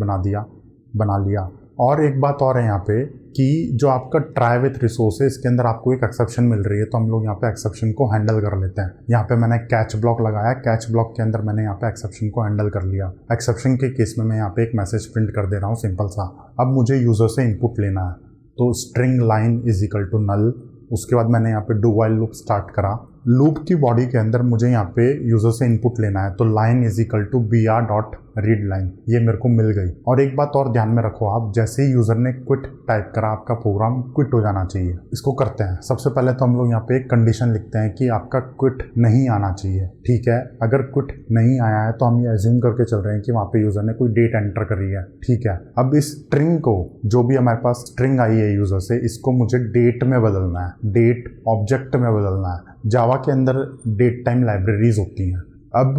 बना लिया। और एक बात और है यहाँ पे कि जो आपका ट्राई विथ रिसोर्स है, इसके अंदर आपको एक एक्सेप्शन मिल रही है, तो हम लोग यहाँ पे एक्सेप्शन को हैंडल कर लेते हैं। यहाँ पे मैंने कैच ब्लॉक लगाया, कैच ब्लॉक के अंदर मैंने यहाँ पे एक्सेप्शन को हैंडल कर लिया। एक्सेप्शन के केस में मैं यहाँ पे एक मैसेज प्रिंट कर दे रहा हूँ, सिंपल सा। अब मुझे यूज़र से इनपुट लेना है, तो string line is equal to null. उसके बाद मैंने यहाँ पे डू वाइल लूप स्टार्ट करा। लूप की बॉडी के अंदर मुझे यहाँ पे यूजर से इनपुट लेना है, तो line is equal to br dot read line, ये मेरे को मिल गई। और एक बात और ध्यान में रखो आप, जैसे ही यूजर ने क्विट टाइप करा, आपका प्रोग्राम क्विट हो जाना चाहिए। इसको करते हैं। सबसे पहले तो हम लोग यहाँ पे एक कंडीशन लिखते हैं कि आपका क्विट नहीं आना चाहिए, ठीक है। अगर क्विट नहीं आया है तो हम ये एज्यूम करके चल रहे हैं कि वहाँ पे यूजर ने कोई डेट एंटर करी है, ठीक है। अब इस स्ट्रिंग को, जो भी हमारे पास स्ट्रिंग आई है यूजर से, इसको मुझे डेट में बदलना है, डेट ऑब्जेक्ट में बदलना है। जावा के अंदर डेट टाइम लाइब्रेरीज होती हैं। अब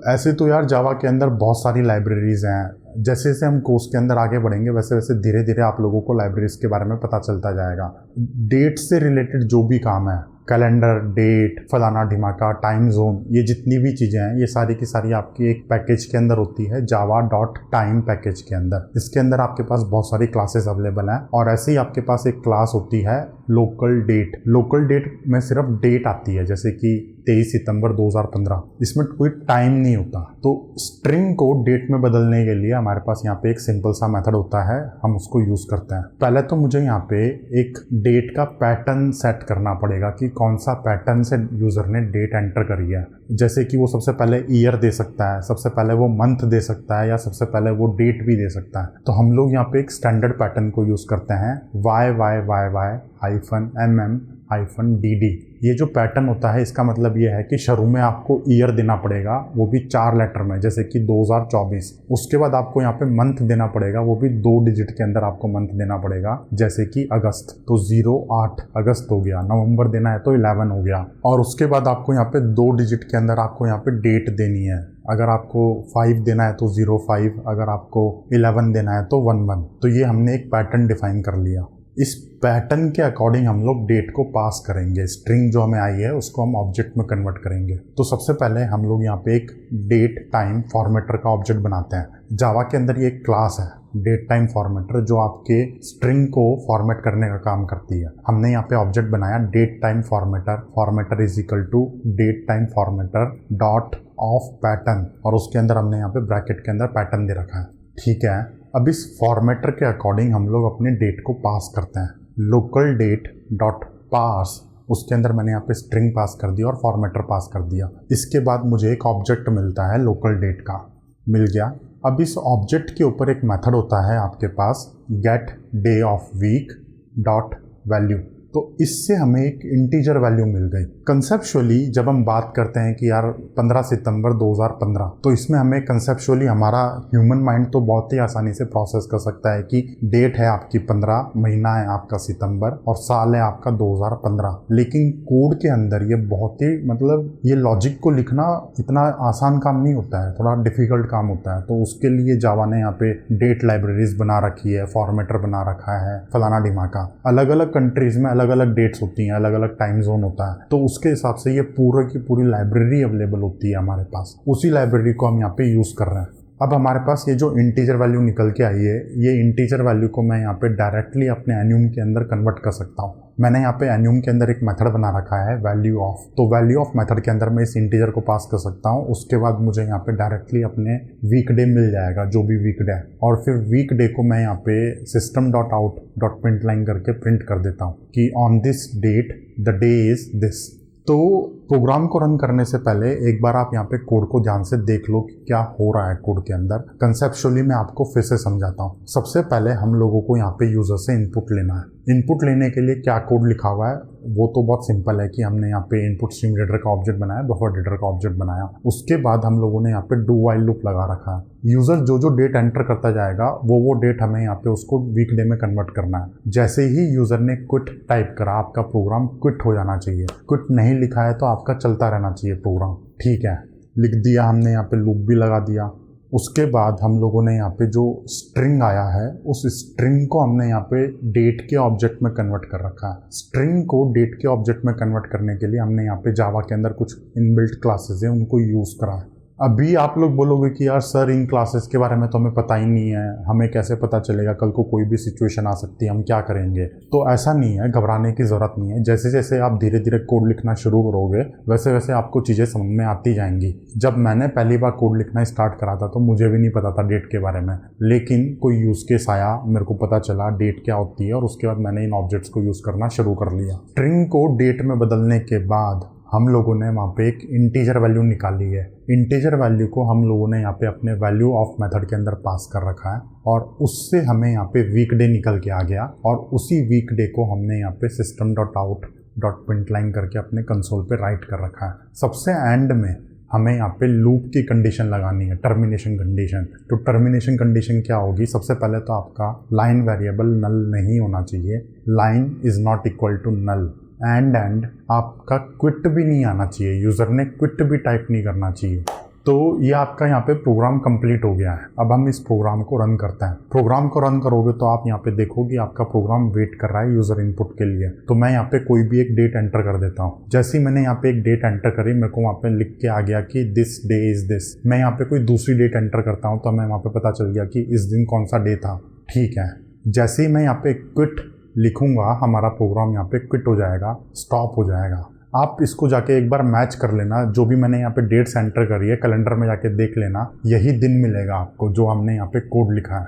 ऐसे तो यार जावा के अंदर बहुत सारी लाइब्रेरीज हैं। जैसे जैसे हम कोर्स के अंदर आगे बढ़ेंगे वैसे वैसे धीरे धीरे आप लोगों को लाइब्रेरीज के बारे में पता चलता जाएगा। डेट से रिलेटेड जो भी काम है, कैलेंडर, डेट, फलाना ढिमाका, टाइम जोन, ये जितनी भी चीज़ें हैं, ये सारी की सारी आपकी एक पैकेज के अंदर होती है, जावा डॉट टाइम पैकेज के अंदर। इसके अंदर आपके पास बहुत सारी क्लासेस अवेलेबल हैं। और ऐसे ही आपके पास एक क्लास होती है लोकल डेट। लोकल डेट में सिर्फ डेट आती है, जैसे कि 23 सितंबर 2015। इसमें कोई टाइम नहीं होता। तो स्ट्रिंग को डेट में बदलने के लिए हमारे पास यहाँ पे एक सिंपल सा मेथड होता है, हम उसको यूज़ करते हैं। पहले तो मुझे यहाँ पे एक डेट का पैटर्न सेट करना पड़ेगा कि कौन सा पैटर्न से यूज़र ने डेट एंटर करी है। जैसे कि वो सबसे पहले ईयर दे सकता है, सबसे पहले वो मंथ दे सकता है, या सबसे पहले वो डेट भी दे सकता है। तो हम लोग यहाँ पे एक स्टैंडर्ड पैटर्न को यूज़ करते हैं, YYYY-MM-DD। ये जो पैटर्न होता है, इसका मतलब ये है कि शुरू में आपको ईयर देना पड़ेगा, वो भी 4 लेटर में, जैसे कि 2024। उसके बाद आपको यहाँ पे मंथ देना पड़ेगा, वो भी 2 डिजिट के अंदर आपको मंथ देना पड़ेगा, जैसे कि अगस्त, तो 08 अगस्त हो गया। नवंबर देना है तो 11 हो गया। और उसके बाद आपको यहाँ पे 2 डिजिट के अंदर आपको यहाँ पे डेट देनी है। अगर आपको 5 देना है तो 05, अगर आपको 11 देना है तो 11। तो ये हमने एक पैटर्न डिफाइन कर लिया। इस पैटर्न के अकॉर्डिंग हम लोग डेट को पास करेंगे। स्ट्रिंग जो हमें आई है उसको हम ऑब्जेक्ट में कन्वर्ट करेंगे। तो सबसे पहले हम लोग यहाँ पे एक डेट टाइम फॉर्मेटर का ऑब्जेक्ट बनाते हैं। जावा के अंदर ये एक क्लास है डेट टाइम फॉर्मेटर, जो आपके स्ट्रिंग को फॉर्मेट करने का काम करती है। हमने यहाँ पे ऑब्जेक्ट बनाया date time formatter, formatter is equal to date time formatter dot of pattern, और उसके अंदर हमने यहाँ पे ब्रैकेट के अंदर पैटर्न दे रखा है, ठीक है। अब इस फॉर्मेटर के अकॉर्डिंग हम लोग अपने डेट को पास करते हैं। लोकल डेट डॉट पास, उसके अंदर मैंने यहाँ पे स्ट्रिंग पास कर दिया और फॉर्मेटर पास कर दिया। इसके बाद मुझे एक ऑब्जेक्ट मिलता है लोकल डेट का, मिल गया। अब इस ऑब्जेक्ट के ऊपर एक मेथड होता है आपके पास, get day of week dot value. तो इससे हमें एक इंटीजर वैल्यू मिल गई। कंसेप्चुअली जब हम बात करते हैं कि यार 15 सितंबर 2015, तो इसमें हमें कंसेप्चुअली हमारा ह्यूमन माइंड तो बहुत ही आसानी से प्रोसेस कर सकता है कि डेट है आपकी 15, महीना है आपका सितंबर, और साल है आपका 2015। लेकिन कोड के अंदर ये बहुत ही मतलब ये लॉजिक को लिखना इतना आसान काम नहीं होता है, थोड़ा डिफिकल्ट काम होता है। तो उसके लिए जावा ने यहाँ पे डेट लाइब्रेरीज बना रखी है, फॉर्मेटर बना रखा है, फलाना ढिमाका। अलग अलग कंट्रीज में अलग अलग डेट्स होती हैं, अलग अलग टाइम जोन होता है, तो उसके हिसाब से ये पूरे की पूरी लाइब्रेरी अवेलेबल होती है हमारे पास। उसी लाइब्रेरी को हम यहाँ पे यूज कर रहे हैं। अब हमारे पास ये जो इंटीजर वैल्यू निकल के आई है, ये इंटीजर वैल्यू को मैं यहाँ पे डायरेक्टली अपने एन्यूम के अंदर कन्वर्ट कर सकता हूँ। मैंने यहाँ पे एन्यूम के अंदर एक मेथड बना रखा है वैल्यू ऑफ, तो वैल्यू ऑफ मेथड के अंदर मैं इस इंटीजर को पास कर सकता हूँ। उसके बाद मुझे यहाँ पे डायरेक्टली अपने वीकडे मिल जाएगा, जो भी वीकडे है, और फिर वीकडे को मैं यहाँ पे system dot out dot print line करके प्रिंट कर देता हूँ कि on this date the day is this. तो प्रोग्राम को रन करने से पहले एक बार आप यहाँ पे कोड को ध्यान से देख लो कि क्या हो रहा है कोड के अंदर। कंसेप्चुअली मैं आपको फिर से समझाता हूँ। सबसे पहले हम लोगों को यहाँ पे यूजर से इनपुट लेना है। इनपुट लेने के लिए क्या कोड लिखा हुआ है वो तो बहुत सिंपल है कि हमने यहाँ पे इनपुट स्ट्रीम रीडर का ऑब्जेक्ट बनाया, बफर रीडर का ऑब्जेक्ट बनाया। उसके बाद हम लोगों ने यहाँ पे डू वाइल लूप लगा रखा है। यूजर जो जो डेट एंटर करता जाएगा वो डेट हमें यहाँ पे उसको वीकडे में कन्वर्ट करना है। जैसे ही यूजर ने क्विट टाइप करा, आपका प्रोग्राम क्विट हो जाना चाहिए। क्विट नहीं लिखा है तो आपका चलता रहना चाहिए प्रोग्राम, ठीक है। लिख दिया हमने, यहाँ पे लूप भी लगा दिया। उसके बाद हम लोगों ने यहाँ पे जो स्ट्रिंग आया है उस स्ट्रिंग को हमने यहाँ पे डेट के ऑब्जेक्ट में कन्वर्ट कर रखा है। स्ट्रिंग को डेट के ऑब्जेक्ट में कन्वर्ट करने के लिए हमने यहाँ पे जावा के अंदर कुछ इनबिल्ट क्लासेस हैं उनको यूज़ करा है। अभी आप लोग बोलोगे कि यार सर इन क्लासेस के बारे में तो हमें पता ही नहीं है, हमें कैसे पता चलेगा, कल को कोई भी सिचुएशन आ सकती है, हम क्या करेंगे। तो ऐसा नहीं है, घबराने की ज़रूरत नहीं है। जैसे जैसे आप धीरे धीरे कोड लिखना शुरू करोगे वैसे वैसे आपको चीज़ें समझ में आती जाएंगी। जब मैंने पहली बार कोड लिखना स्टार्ट करा था तो मुझे भी नहीं पता था डेट के बारे में, लेकिन कोई यूज़ केस आया, मेरे को पता चला डेट क्या होती है और उसके बाद मैंने इन ऑब्जेक्ट्स को यूज़ करना शुरू कर लिया। स्ट्रिंग को डेट में बदलने के बाद हम लोगों ने वहाँ पे एक इंटीजर वैल्यू निकाली है। इंटीजर वैल्यू को हम लोगों ने यहाँ पे अपने वैल्यू ऑफ मेथड के अंदर पास कर रखा है और उससे हमें यहाँ पे वीकडे निकल के आ गया और उसी वीकडे को हमने यहाँ पे system.out.println करके अपने कंसोल पे राइट कर रखा है। सबसे एंड में हमें यहाँ पे लूप की कंडीशन लगानी है, टर्मिनेशन कंडीशन। तो टर्मिनेशन कंडीशन क्या होगी? सबसे पहले तो आपका लाइन वेरिएबल नल नहीं होना चाहिए, line is not equal to null. And आपका क्विट भी नहीं आना चाहिए, यूज़र ने क्विट भी टाइप नहीं करना चाहिए। तो ये आपका यहाँ पे प्रोग्राम कंप्लीट हो गया है। अब हम इस प्रोग्राम को रन करते हैं। प्रोग्राम को रन करोगे तो आप यहाँ पे देखोगे आपका प्रोग्राम वेट कर रहा है यूज़र इनपुट के लिए। तो मैं यहाँ पे कोई भी एक डेट एंटर कर देता हूँ। जैसे ही मैंने यहाँ पे एक डेट एंटर करी, मेरे को वहाँ पे लिख के आ गया कि दिस डे इज़ दिस। मैं यहाँ पे कोई दूसरी डेट एंटर करता हूँ तो हमें वहाँ पे पता चल गया कि इस दिन कौन सा डे था। ठीक है, जैसे ही मैं यहाँ पे क्विट लिखूंगा हमारा प्रोग्राम यहाँ पे क्विट हो जाएगा, स्टॉप हो जाएगा। आप इसको जाके एक बार मैच कर लेना, जो भी मैंने यहाँ पे डेट्स एंटर करी है कैलेंडर में जाके देख लेना, यही दिन मिलेगा आपको जो हमने यहाँ पे कोड लिखा है।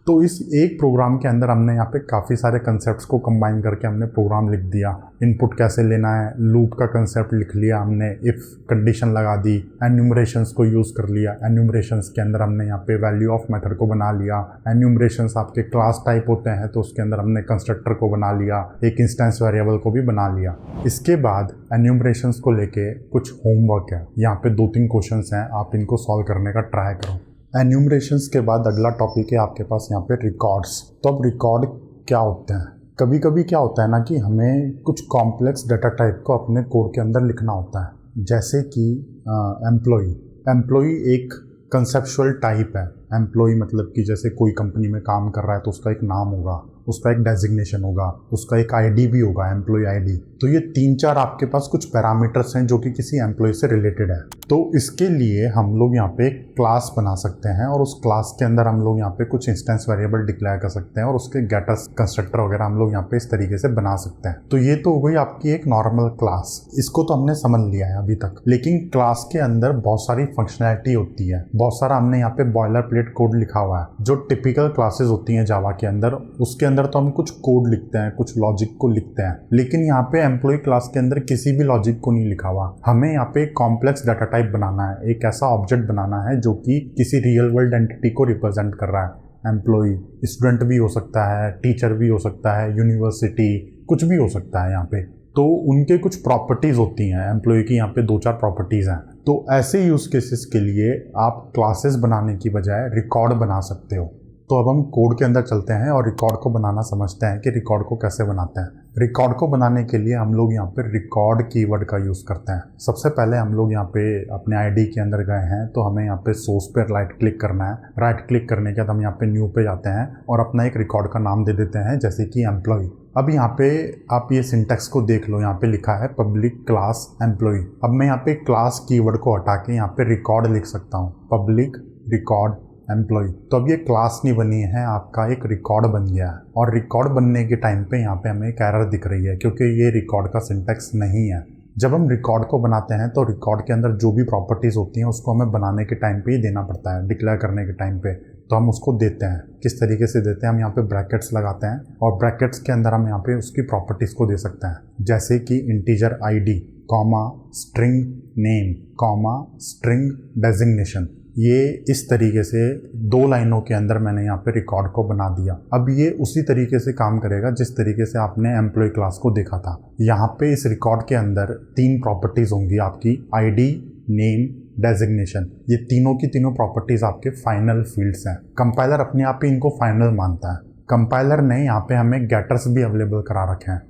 तो इस एक प्रोग्राम के अंदर हमने यहाँ पे काफ़ी सारे कंसेप्ट्स को कंबाइन करके हमने प्रोग्राम लिख दिया। इनपुट कैसे लेना है, लूप का कंसेप्ट लिख लिया हमने, इफ़ कंडीशन लगा दी, एन्यूमरेशंस को यूज़ कर लिया। एन्यूमरेशंस के अंदर हमने यहाँ पे वैल्यू ऑफ मेथड को बना लिया। एन्यूमरेशंस आपके क्लास टाइप होते हैं तो उसके अंदर हमने कंस्ट्रक्टर को बना लिया, एक इंस्टेंस वेरिएबल को भी बना लिया। इसके बाद एन्यूमरेशंस को लेके कुछ होमवर्क है, यहाँ पे 2-3 क्वेश्चंस हैं, आप इनको सॉल्व करने का ट्राई करो। एन्यूमरेशंस के बाद अगला टॉपिक है आपके पास यहाँ पे रिकॉर्ड्स। तो अब रिकॉर्ड क्या होते हैं? कभी कभी क्या होता है ना कि हमें कुछ कॉम्प्लेक्स डाटा टाइप को अपने कोड के अंदर लिखना होता है। जैसे कि एम्प्लॉई एक कंसेप्चुअल टाइप है। एम्प्लॉई मतलब कि जैसे कोई कंपनी में काम कर रहा है तो उसका एक नाम होगा, उसका एक डेजिग्नेशन होगा, उसका एक आईडी भी होगा, एम्प्लॉय आईडी। तो ये 3-4 आपके पास कुछ पैरामीटर्स हैं जो कि किसी एम्प्लॉय से रिलेटेड है। तो इसके लिए हम लोग यहाँ पे एक क्लास बना सकते हैं और उस क्लास के अंदर हम लोग यहाँ पे कुछ इंस्टेंस वेरिएबल डिक्लेयर कर सकते हैं और उसके गेटर्स कंस्ट्रक्टर वगैरह हम लोग यहाँ पे इस तरीके से बना सकते हैं। तो ये तो हो गई आपकी एक नॉर्मल क्लास, इसको तो हमने समझ लिया है अभी तक। लेकिन क्लास के अंदर बहुत सारी फंक्शनैलिटी होती है, बहुत सारा हमने यहाँ पे बॉयलर प्लेट कोड लिखा हुआ है। जो टिपिकल क्लासेस होती हैं जावा के अंदर, उसके अंदर तो हम कुछ कोड लिखते हैं, कुछ लॉजिक को लिखते हैं, लेकिन यहाँ पे एम्प्लॉय क्लास के अंदर किसी भी लॉजिक को नहीं लिखा हुआ। हमें यहाँ पे एक कॉम्प्लेक्स डाटा टाइप बनाना है, एक ऐसा ऑब्जेक्ट बनाना है जो कि किसी रियल वर्ल्ड एंटिटी को रिप्रेजेंट कर रहा है। एम्प्लॉय स्टूडेंट भी हो सकता है, टीचर भी हो सकता है, यूनिवर्सिटी, कुछ भी हो सकता है यहाँ पे। तो उनके कुछ प्रॉपर्टीज़ होती हैं, एम्प्लॉय की यहाँ पे 2-4 प्रॉपर्टीज़ हैं। तो ऐसे यूज़ केसेस के लिए आप क्लासेस बनाने की बजाय रिकॉर्ड बना सकते हो। तो अब हम कोड के अंदर चलते हैं और रिकॉर्ड को बनाना समझते हैं कि रिकॉर्ड को कैसे बनाते हैं। रिकॉर्ड को बनाने के लिए हम लोग यहाँ पे रिकॉर्ड कीवर्ड का यूज़ करते हैं। सबसे पहले हम लोग यहाँ पे अपने आईडी के अंदर गए हैं तो हमें यहाँ पे सोर्स पे राइट क्लिक करना है। राइट क्लिक करने के बाद हम यहाँ पे न्यू पे जाते हैं और अपना एक रिकॉर्ड का नाम दे देते हैं, जैसे कि एम्प्लॉय। अब यहाँ पे आप ये सिंटैक्स को देख लो, यहाँ पे लिखा है पब्लिक क्लास एम्प्लॉय। अब मैं यहाँ पे क्लास कीवर्ड को हटा के यहाँ पे रिकॉर्ड लिख सकता हूँ, पब्लिक रिकॉर्ड एम्प्लॉय। तो अब ये क्लास नहीं बनी है, आपका एक रिकॉर्ड बन गया है। और रिकॉर्ड बनने के टाइम पे यहाँ पे हमें एक एरर दिख रही है क्योंकि ये रिकॉर्ड का सिंटैक्स नहीं है। जब हम रिकॉर्ड को बनाते हैं तो रिकॉर्ड के अंदर जो भी प्रॉपर्टीज़ होती हैं उसको हमें बनाने के टाइम पे ही देना पड़ता है, डिक्लेयर करने के टाइम पे। तो हम उसको देते हैं, किस तरीके से देते हैं? हम यहाँ पे ब्रैकेट्स लगाते हैं और ब्रैकेट्स के अंदर हम यहाँ पे उसकी प्रॉपर्टीज़ को दे सकते हैं, जैसे कि integer ID, comma string name, comma string designation. ये इस तरीके से 2 लाइनों के अंदर मैंने यहाँ पे रिकॉर्ड को बना दिया। अब ये उसी तरीके से काम करेगा जिस तरीके से आपने एम्प्लॉय क्लास को देखा था। यहाँ पे इस रिकॉर्ड के अंदर 3 प्रॉपर्टीज़ होंगी आपकी, आईडी, नेम, डेजिग्नेशन। ये तीनों की तीनों प्रॉपर्टीज़ आपके फाइनल फील्ड्स हैं। कंपाइलर अपने आप ही इनको फाइनल मानता है। कंपाइलर ने यहाँ पे हमें गेटर्स भी अवेलेबल करा रखे हैं।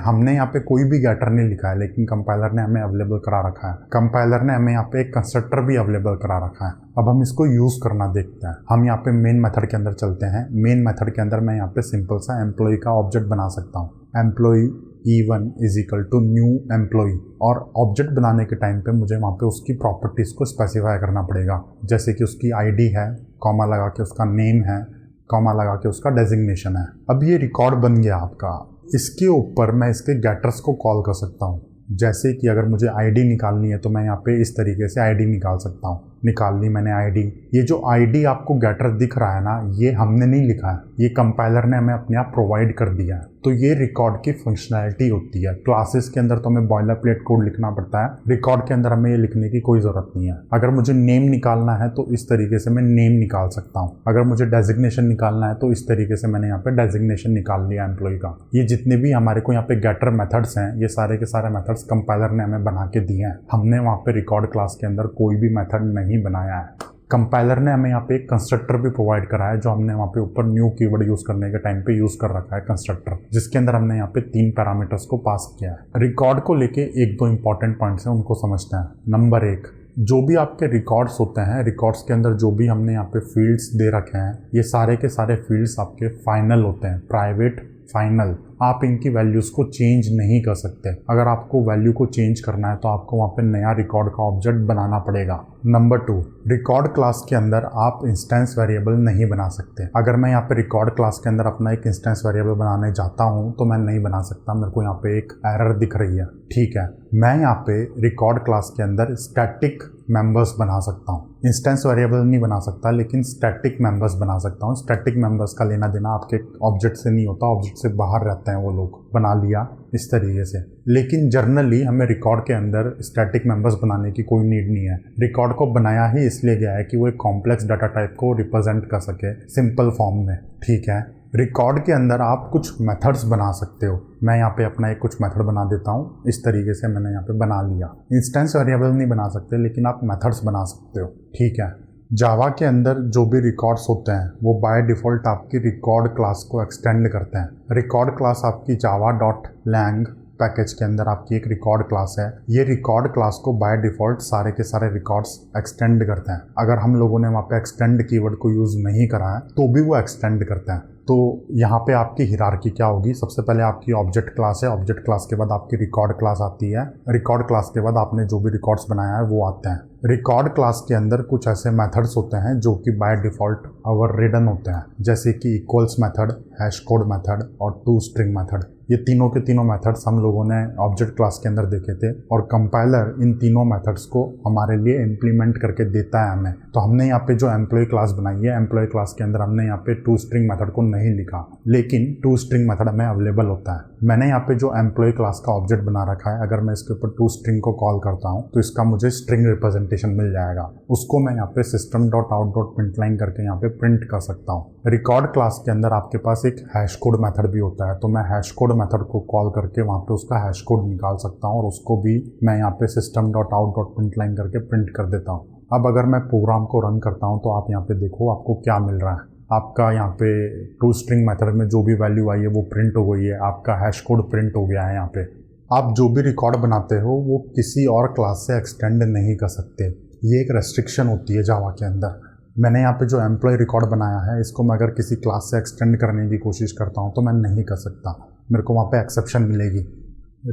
हमने यहाँ पे कोई भी गेटर नहीं लिखा है, लेकिन कंपाइलर ने हमें अवेलेबल करा रखा है। कंपाइलर ने हमें यहाँ पे एक कंस्ट्रक्टर भी अवेलेबल करा रखा है। अब हम इसको यूज़ करना देखते हैं। हम यहाँ पे मेन मेथड के अंदर चलते हैं। मेन मेथड के अंदर मैं यहाँ पे सिंपल सा एम्प्लॉय का ऑब्जेक्ट बना सकता हूँ। Employee E1 is equal to new employee, और ऑब्जेक्ट बनाने के टाइम पे मुझे वहाँ पे उसकी प्रॉपर्टीज़ को स्पेसिफाई करना पड़ेगा, जैसे कि उसकी आईडी है, कॉमा लगा के उसका नेम है, कॉमा लगा के उसका डेजिग्नेशन है। अब ये रिकॉर्ड बन गया आपका। इसके ऊपर मैं इसके गेटर्स को कॉल कर सकता हूँ। जैसे कि अगर मुझे आईडी निकालनी है तो मैं यहाँ पे इस तरीके से आईडी निकाल सकता हूँ। निकाल ली मैंने आईडी। ये जो आईडी आपको गेटर दिख रहा है ना, ये हमने नहीं लिखा है, ये कंपाइलर ने हमें अपने आप प्रोवाइड कर दिया है। तो ये रिकॉर्ड की फंक्शनैलिटी होती है। क्लासेस के अंदर तो हमें बॉयलर प्लेट कोड लिखना पड़ता है, रिकॉर्ड के अंदर हमें ये लिखने की कोई ज़रूरत नहीं है। अगर मुझे नेम निकालना है तो इस तरीके से मैं नेम निकाल सकता हूँ। अगर मुझे डेजिग्नेशन निकालना है तो इस तरीके से मैंने यहाँ पे डेजिग्नेशन निकाल लिया एम्प्लॉय का। ये जितने भी हमारे को यहाँ पे गेटर मेथड्स हैं, ये सारे के सारे मेथड्स कंपाइलर ने हमें बना के दिए हैं। हमने वहाँ पे रिकॉर्ड क्लास के अंदर कोई भी मेथड नहीं बनाया है। कंपाइलर ने हमें यहाँ पे एक कंस्ट्रक्टर भी प्रोवाइड करा है, जो हमने वहाँ पे ऊपर न्यू कीवर्ड यूज़ करने के टाइम पे यूज़ कर रखा है कंस्ट्रक्टर, जिसके अंदर हमने यहाँ पे 3 पैरामीटर्स को पास किया है। रिकॉर्ड को लेके एक दो इंपॉर्टेंट पॉइंट्स हैं, उनको समझते हैं। नंबर 1, जो भी आपके रिकॉर्ड्स होते हैं, रिकॉर्ड्स के अंदर जो भी हमने यहाँ पे फील्ड्स दे रखे हैं, ये सारे के सारे फील्ड्स आपके फाइनल होते हैं, प्राइवेट फाइनल। आप इनकी वैल्यूज़ को चेंज नहीं कर सकते। अगर आपको वैल्यू को चेंज करना है तो आपको वहाँ पे नया रिकॉर्ड का ऑब्जेक्ट बनाना पड़ेगा। नंबर 2, रिकॉर्ड क्लास के अंदर आप इंस्टेंस वेरिएबल नहीं बना सकते। अगर मैं यहाँ पे रिकॉर्ड क्लास के अंदर अपना एक इंस्टेंस वेरिएबल बनाने जाता हूँ तो मैं नहीं बना सकता। मेरे को यहाँ पे एक एरर दिख रही है। ठीक है, मैं यहाँ पे रिकॉर्ड क्लास के अंदर स्टैटिक मेंबर्स बना सकता हूँ। इंस्टेंस वेरिएबल नहीं बना सकता, लेकिन स्टैटिक मेंबर्स बना सकता हूँ। स्टैटिक मेंबर्स का लेना देना आपके ऑब्जेक्ट से नहीं होता, ऑब्जेक्ट से बाहर रहते हैं वो लोग। बना लिया इस तरीके से। लेकिन जर्नली हमें रिकॉर्ड के अंदर स्टैटिक मेंबर्स बनाने की कोई नीड नहीं है। रिकॉर्ड को बनाया ही इसलिए गया है कि वो एक कॉम्प्लेक्स डाटा टाइप को रिप्रेजेंट कर सके सिंपल फॉर्म में। ठीक है, रिकॉर्ड के अंदर आप कुछ मेथड्स बना सकते हो। मैं यहाँ पे अपना एक कुछ मेथड बना देता हूँ। इस तरीके से मैंने यहाँ पे बना लिया। इंस्टेंस वेरिएबल नहीं बना सकते, लेकिन आप मेथड्स बना सकते हो। ठीक है, जावा के अंदर जो भी रिकॉर्ड्स होते हैं वो बाय डिफ़ॉल्ट आपकी रिकॉर्ड क्लास को एक्सटेंड करते हैं। रिकॉर्ड क्लास आपकी java.lang पैकेज के अंदर आपकी एक रिकॉर्ड क्लास है। ये रिकॉर्ड क्लास को बाय डिफ़ॉल्ट सारे के सारे रिकॉर्ड्स एक्सटेंड करते हैं। अगर हम लोगों ने वहाँ पे एक्सटेंड कीवर्ड को यूज़ नहीं करा है तो भी वो एक्सटेंड करते हैं। तो यहाँ पे आपकी हिरार्की क्या होगी? सबसे पहले आपकी ऑब्जेक्ट क्लास है। ऑब्जेक्ट क्लास के बाद आपकी रिकॉर्ड क्लास आती है। रिकॉर्ड क्लास के बाद आपने जो भी रिकॉर्ड्स बनाया है वो आते हैं। रिकॉर्ड क्लास के अंदर कुछ ऐसे मेथड्स होते हैं जो कि बाय डिफ़ॉल्ट ओवररिडन होते हैं, जैसे कि equals method, hash code method और टू स्ट्रिंग मेथड। ये तीनों के तीनों मेथड्स हम लोगों ने ऑब्जेक्ट क्लास के अंदर देखे थे, और कंपाइलर इन तीनों मेथड्स को हमारे लिए इम्प्लीमेंट करके देता है हमें। तो हमने यहाँ पे जो एम्प्लॉय क्लास बनाई है, एम्प्लॉय क्लास के अंदर हमने यहाँ पे टू स्ट्रिंग मेथड को नहीं लिखा, लेकिन टू स्ट्रिंग मेथड हमें अवेलेबल होता है। मैंने यहाँ पे जो एम्प्लॉय क्लास का ऑब्जेक्ट बना रखा है, अगर मैं इसके ऊपर टू स्ट्रिंग को कॉल करता हूँ तो इसका मुझे स्ट्रिंग रिप्रेजेंटेशन मिल जाएगा। उसको मैं यहाँ पे system.out.println करके यहाँ पे प्रिंट कर सकता हूँ। रिकॉर्ड क्लास के अंदर आपके पास एक हैश कोड मेथड भी होता है, तो मैं हैश कोड मेथड को कॉल करके वहाँ पे उसका हैश कोड निकाल सकता हूँ, और उसको भी मैं यहाँ पे system.out.println करके प्रिंट कर देता हूँ। अब अगर मैं प्रोग्राम को रन करता हूँ तो आप यहाँ पे देखो आपको क्या मिल रहा है। आपका यहाँ पे टू स्ट्रिंग मेथड में जो भी वैल्यू आई है वो प्रिंट हो गई है, आपका हैश कोड प्रिंट हो गया है। यहाँ पे आप जो भी रिकॉर्ड बनाते हो वो किसी और क्लास से एक्सटेंड नहीं कर सकते। ये एक रेस्ट्रिक्शन होती है जावा के अंदर। मैंने यहाँ पे जो एम्प्लॉय रिकॉर्ड बनाया है, इसको मैं अगर किसी क्लास से एक्सटेंड करने की कोशिश करता हूँ तो मैं नहीं कर सकता, मेरे को वहाँ पे एक्सेप्शन मिलेगी।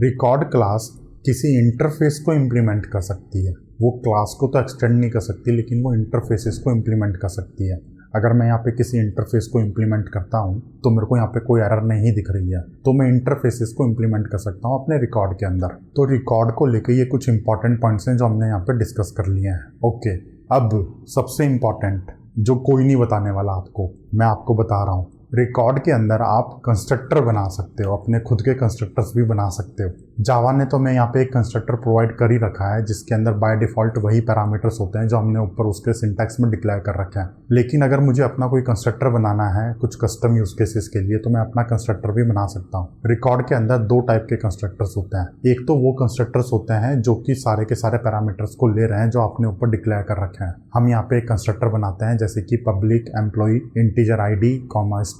रिकॉर्ड क्लास किसी इंटरफेस को इम्प्लीमेंट कर सकती है, वो क्लास को तो एक्सटेंड नहीं कर सकती, लेकिन वो इंटरफेसेस को इम्प्लीमेंट कर सकती है। अगर मैं यहाँ पे किसी इंटरफेस को इम्प्लीमेंट करता हूँ तो मेरे को यहाँ पे कोई एरर नहीं दिख रही है, तो मैं इंटरफेसेस को इम्प्लीमेंट कर सकता हूँ अपने रिकॉर्ड के अंदर। तो रिकॉर्ड को लेके ये कुछ इंपॉर्टेंट पॉइंट्स हैं जो हमने यहाँ पे डिस्कस कर लिए हैं। ओके, अब सबसे इम्पॉर्टेंट जो कोई नहीं बताने वाला आपको, मैं आपको बता रहा हूँ। रिकॉर्ड के अंदर आप कंस्ट्रक्टर बना सकते हो, अपने खुद के कंस्ट्रक्टर्स भी बना सकते हो। जावा ने तो मैं यहाँ पे एक कंस्ट्रक्टर प्रोवाइड कर ही रखा है, जिसके अंदर बाय डिफ़ॉल्ट वही पैरामीटर्स होते हैं जो हमने ऊपर उसके सिंटैक्स में डिक्लेयर कर रखे हैं। लेकिन अगर मुझे अपना कोई कंस्ट्रक्टर बनाना है कुछ कस्टम यूज केसेस के लिए, तो मैं अपना कंस्ट्रक्टर भी बना सकता हूँ। रिकॉर्ड के अंदर 2 टाइप के कंस्ट्रक्टर्स होते हैं। एक तो वो कंस्ट्रक्टर्स होते हैं जो कि सारे के सारे पैरामीटर्स को ले रहे हैं जो आपने ऊपर डिक्लेयर कर रखे हैं। हम यहाँ पे एक कंस्ट्रक्टर बनाते हैं जैसे कि public employee integer ID,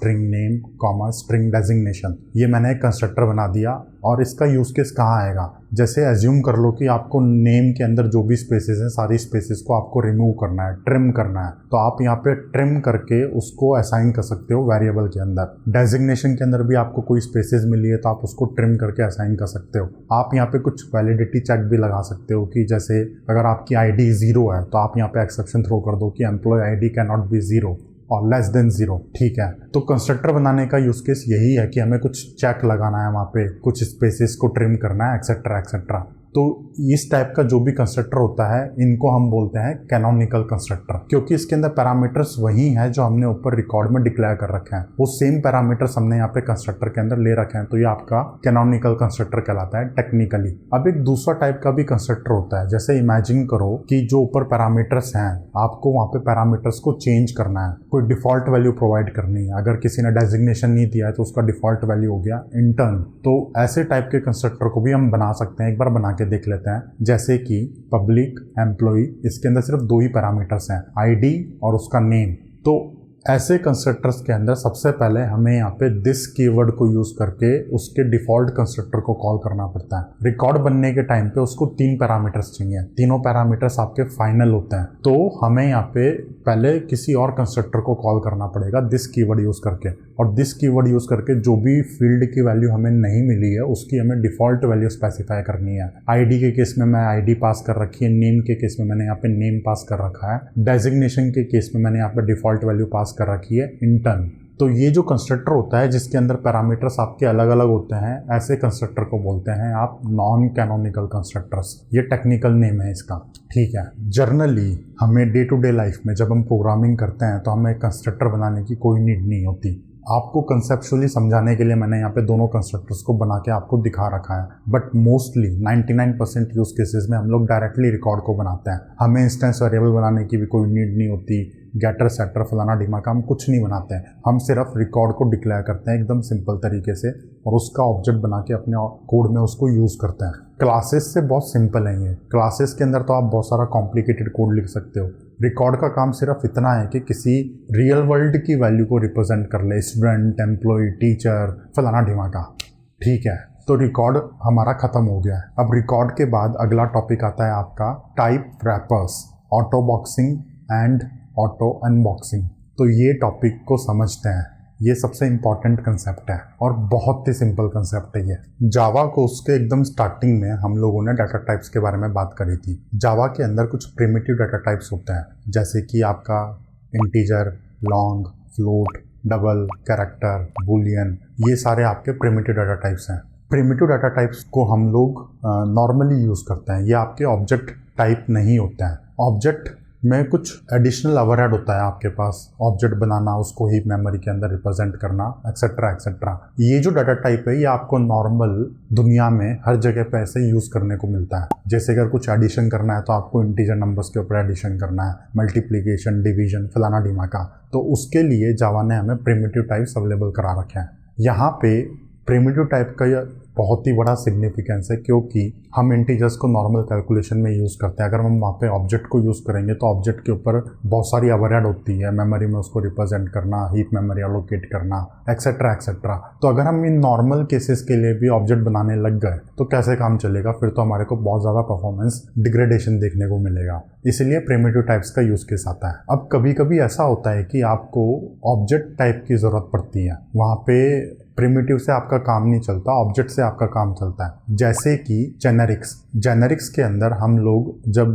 string name comma string designation, ये मैंने एक कंस्ट्रक्टर बना दिया। और इसका यूज़ केस कहाँ आएगा, जैसे एज्यूम कर लो कि आपको नेम के अंदर जो भी स्पेसेस हैं सारी स्पेसेस को आपको रिमूव करना है, ट्रिम करना है, तो आप यहाँ पे ट्रिम करके उसको असाइन कर सकते हो वेरिएबल के अंदर। डेजिग्नेशन के अंदर भी आपको कोई स्पेसेस मिली है तो आप उसको ट्रिम करके असाइन कर सकते हो। आप यहाँ पे कुछ वैलिडिटी चेक भी लगा सकते हो कि जैसे अगर आपकी आईडी 0 है तो आप यहाँ पे एक्सेप्शन थ्रो कर दो कि employee ID can not be 0 और लेस देन 0, ठीक है। तो कंस्ट्रक्टर बनाने का यूज केस यही है कि हमें कुछ चेक लगाना है, वहाँ पे कुछ स्पेसेस को ट्रिम करना है, एक्सेट्रा एक्सेट्रा। तो इस टाइप का जो भी कंस्ट्रक्टर होता है इनको हम बोलते हैं कैनोनिकल कंस्ट्रक्टर, क्योंकि इसके अंदर पैरामीटर्स वही हैं जो हमने ऊपर रिकॉर्ड में डिक्लेयर कर रखे हैं, वो सेम पैरामीटर्स हमने यहाँ पे कंस्ट्रक्टर के अंदर ले रखे हैं। तो ये आपका कैनोनिकल कंस्ट्रक्टर कहलाता है टेक्निकली। अब एक दूसरा टाइप का भी कंस्ट्रक्टर होता है, जैसे इमेजिन करो कि जो ऊपर पैरामीटर्स हैं आपको वहाँ पे पैरामीटर्स को चेंज करना है, कोई डिफॉल्ट वैल्यू प्रोवाइड करनी है। अगर किसी ने डेजिग्नेशन नहीं दिया है तो उसका डिफॉल्ट वैल्यू हो गया इंटर्न। तो ऐसे टाइप के कंस्ट्रक्टर को भी हम बना सकते हैं, एक बार बना के देख लेते हैं। जैसे कि पब्लिक एम्प्लॉय, इसके अंदर सिर्फ 2 ही पैरामीटर्स हैं, आईडी और उसका नेम। तो ऐसे कंस्ट्रक्टर्स के अंदर सबसे पहले हमें यहाँ पे दिस कीवर्ड को यूज करके उसके डिफॉल्ट कंस्ट्रक्टर को कॉल करना पड़ता है। रिकॉर्ड बनने के टाइम पे उसको 3 पैरामीटर्स चाहिए, तीनों पैरामीटर्स आपके फाइनल होते हैं। तो हमें यहाँ पे पहले किसी और कंस्ट्रक्टर को कॉल करना पड़ेगा दिस कीवर्ड यूज करके, और दिस कीवर्ड यूज करके जो भी फील्ड की वैल्यू हमें नहीं मिली है उसकी हमें डिफॉल्ट वैल्यू स्पेसिफाई करनी है। आईडी के केस में मैं आईडी पास कर रखी है, नेम के केस में मैंने यहाँ पे नेम पास कर रखा है, डेजिग्नेशन के केस में मैंने यहाँ पे डिफॉल्ट वैल्यू पास कर रखी है इंटर्न। तो ये जो कंस्ट्रक्टर होता है जिसके अंदर पैरामीटर्स आपके अलग अलग होते हैं, ऐसे कंस्ट्रक्टर को बोलते हैं आप नॉन कैनोनिकल कंस्ट्रक्टर्स। ये टेक्निकल नेम है इसका, ठीक है। जर्नली हमें डे टू डे लाइफ में जब हम प्रोग्रामिंग करते हैं तो हमें कंस्ट्रक्टर बनाने की कोई नीड नहीं होती। आपको कंसेप्चुअली समझाने के लिए मैंने यहाँ पे दोनों कंस्ट्रक्टर्स को बना के आपको दिखा रखा है, बट मोस्टली 99% यूज केसेस में हम लोग डायरेक्टली रिकॉर्ड को बनाते हैं। हमें इंस्टेंस वेरिएबल बनाने की भी कोई नीड नहीं होती, गेटर सेटर फलाना ढिमाका हम कुछ नहीं बनाते हैं। हम सिर्फ रिकॉर्ड को डिक्लेयर करते हैं एकदम सिंपल तरीके से और उसका ऑब्जेक्ट बना के अपने कोड में उसको यूज़ करते हैं। क्लासेस से बहुत सिंपल है ये। क्लासेस के अंदर तो आप बहुत सारा कॉम्प्लिकेटेड कोड लिख सकते हो। रिकॉर्ड का काम सिर्फ इतना है कि किसी रियल वर्ल्ड की वैल्यू को रिप्रेजेंट कर ले, स्टूडेंट, एम्प्लॉय, टीचर, फलाना ढिमाका, ठीक है। तो रिकॉर्ड हमारा खत्म हो गया है। अब रिकॉर्ड के बाद अगला टॉपिक आता है आपका type rappers, auto boxing and auto unboxing. तो ये टॉपिक को समझते हैं, ये सबसे इम्पॉर्टेंट कंसेप्ट है और बहुत ही सिंपल कंसेप्ट है ये। जावा को उसके एकदम स्टार्टिंग में हम लोगों ने डाटा टाइप्स के बारे में बात करी थी। जावा के अंदर कुछ प्रिमिटिव डाटा टाइप्स होते हैं, जैसे कि आपका integer, long, float, double, character, Boolean, ये सारे आपके प्रिमिटिव डाटा टाइप्स हैं। प्रिमिटिव डाटा टाइप्स को हम लोग नॉर्मली यूज़ करते हैं, ये आपके ऑब्जेक्ट टाइप नहीं होते हैं। ऑब्जेक्ट में कुछ एडिशनल ओवरहेड होता है आपके पास, ऑब्जेक्ट बनाना, उसको हीप मेमोरी के अंदर रिप्रेजेंट करना, एक्सेट्रा एक्सेट्रा। ये जो डाटा टाइप है ये आपको नॉर्मल दुनिया में हर जगह पे ऐसे यूज़ करने को मिलता है। जैसे अगर कुछ एडिशन करना है तो आपको इंटीजर नंबर्स के ऊपर एडिशन करना है, मल्टीप्लिकेशन, डिवीजन, फलाना ढिमाका, तो उसके लिए जावा ने हमें प्रिमिटिव टाइप्स अवेलेबल करा रखे हैं। यहाँ पे प्रिमिटिव टाइप का बहुत ही बड़ा सिग्निफिकेंस है, क्योंकि हम इंटीजर्स को नॉर्मल कैलकुलेशन में यूज़ करते हैं। अगर हम वहाँ पे ऑब्जेक्ट को यूज़ करेंगे तो ऑब्जेक्ट के ऊपर बहुत सारी ओवरहेड होती है, मेमोरी में उसको रिप्रेजेंट करना, हीप मेमोरी एलोकेट करना, एक्सेट्रा एक्सेट्रा। तो अगर हम इन नॉर्मल केसेस के लिए भी ऑब्जेक्ट बनाने लग गए तो कैसे काम चलेगा, फिर तो हमारे को बहुत ज़्यादा परफॉर्मेंस डिग्रेडेशन देखने को मिलेगा। इसलिए प्रिमिटिव टाइप्स का यूज़ केस आता है। अब कभी कभी ऐसा होता है कि आपको ऑब्जेक्ट टाइप की ज़रूरत पड़ती है, वहाँ पे प्रिमिटिव से आपका काम नहीं चलता, ऑब्जेक्ट से आपका काम चलता है। जैसे कि जेनेरिक्स के अंदर हम लोग जब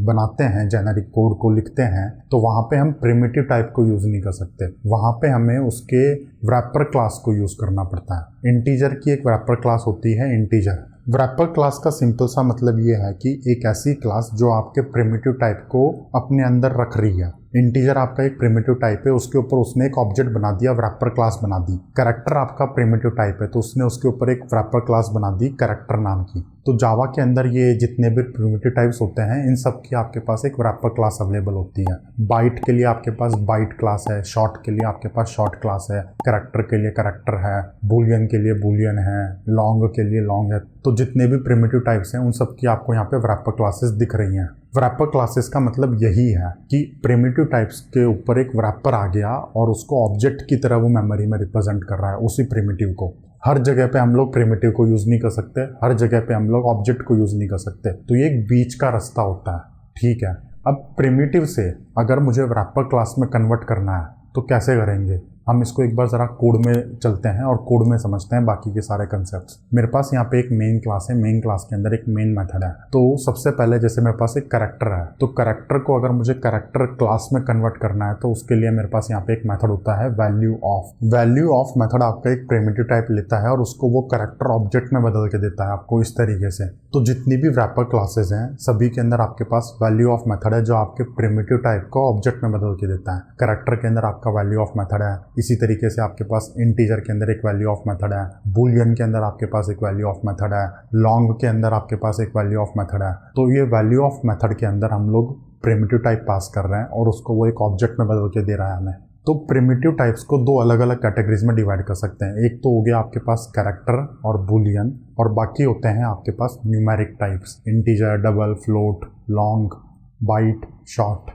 बनाते हैं, जेनेरिक कोड को लिखते हैं, तो वहाँ पे हम प्रिमिटिव टाइप को यूज़ नहीं कर सकते। वहाँ पे हमें उसके वैपर क्लास को यूज़ करना पड़ता है। इंटीजर की एक वैपर क्लास होती है इंटीजर। वैपर क्लास का सिंपल सा मतलब ये है कि एक ऐसी क्लास जो आपके प्रिमिटिव टाइप को अपने अंदर रख रही है। इंटीजर आपका एक प्रिमिटिव टाइप है, उसके ऊपर उसने एक ऑब्जेक्ट बना दिया, वैपर क्लास बना दी। कैरेक्टर आपका प्रिमिटिव टाइप है तो उसने उसके ऊपर एक वैपर क्लास बना दी कैरेक्टर नाम की। तो जावा के अंदर ये जितने भी प्रिमिटिव टाइप्स होते हैं इन सब की आपके पास एक वैपर क्लास अवेलेबल होती है। बाइट के लिए आपके पास बाइट क्लास है, शॉर्ट के लिए आपके पास शॉर्ट क्लास है, कैरेक्टर के लिए कैरेक्टर है, बूलियन के लिए बूलियन है, लॉन्ग के लिए लॉन्ग है। तो जितने भी प्रिमिटिव टाइप्स हैं उन सब की आपको यहाँ पे वैपर क्लासेस दिख रही हैं। wrapper क्लासेस का मतलब यही है कि प्रिमिटिव टाइप्स के ऊपर एक wrapper आ गया और उसको ऑब्जेक्ट की तरह वो मेमोरी में रिप्रेजेंट कर रहा है उसी प्रिमिटिव को। हर जगह पे हम लोग प्रिमिटिव को यूज़ नहीं कर सकते, हर जगह पे हम लोग ऑब्जेक्ट को यूज़ नहीं कर सकते, तो ये एक बीच का रास्ता होता है। ठीक है, अब प्रिमिटिव से अगर मुझे wrapper क्लास में कन्वर्ट करना है तो कैसे करेंगे, हम इसको एक बार ज़रा कोड में चलते हैं और कोड में समझते हैं बाकी के सारे कंसेप्ट्स। मेरे पास यहाँ पे एक मेन क्लास है, मेन क्लास के अंदर एक मेन मेथड है। तो सबसे पहले जैसे मेरे पास एक कैरेक्टर है, तो कैरेक्टर को अगर मुझे कैरेक्टर क्लास में कन्वर्ट करना है तो उसके लिए मेरे पास यहाँ पे एक मेथड होता है value of. Value of method आपका एक प्रिमिटिव टाइप लेता है और उसको वो कैरेक्टर ऑब्जेक्ट में बदल के देता है आपको इस तरीके से। तो जितनी भी wrapper क्लासेस हैं सभी के अंदर आपके पास वैल्यू ऑफ मेथड है जो आपके प्रिमिटिव टाइप को ऑब्जेक्ट में बदल के देता है। कैरेक्टर के अंदर आपका वैल्यू ऑफ मेथड है, इसी तरीके से आपके पास इंटीजर के अंदर एक वैल्यू ऑफ मेथड है, बूलियन के अंदर आपके पास एक वैल्यू ऑफ मेथड है, लॉन्ग के अंदर आपके पास एक वैल्यू ऑफ मेथड है। तो ये वैल्यू ऑफ मेथड के अंदर हम लोग प्रिमिटिव टाइप पास कर रहे हैं और उसको वो एक ऑब्जेक्ट में बदल के दे रहा है हमें। तो प्रिमिटिव टाइप्स को दो अलग अलग कैटेगरीज में डिवाइड कर सकते हैं। एक तो हो गया आपके पास कैरेक्टर और बूलियन, और बाकी होते हैं आपके पास numeric types, integer, double, float, long, byte, short.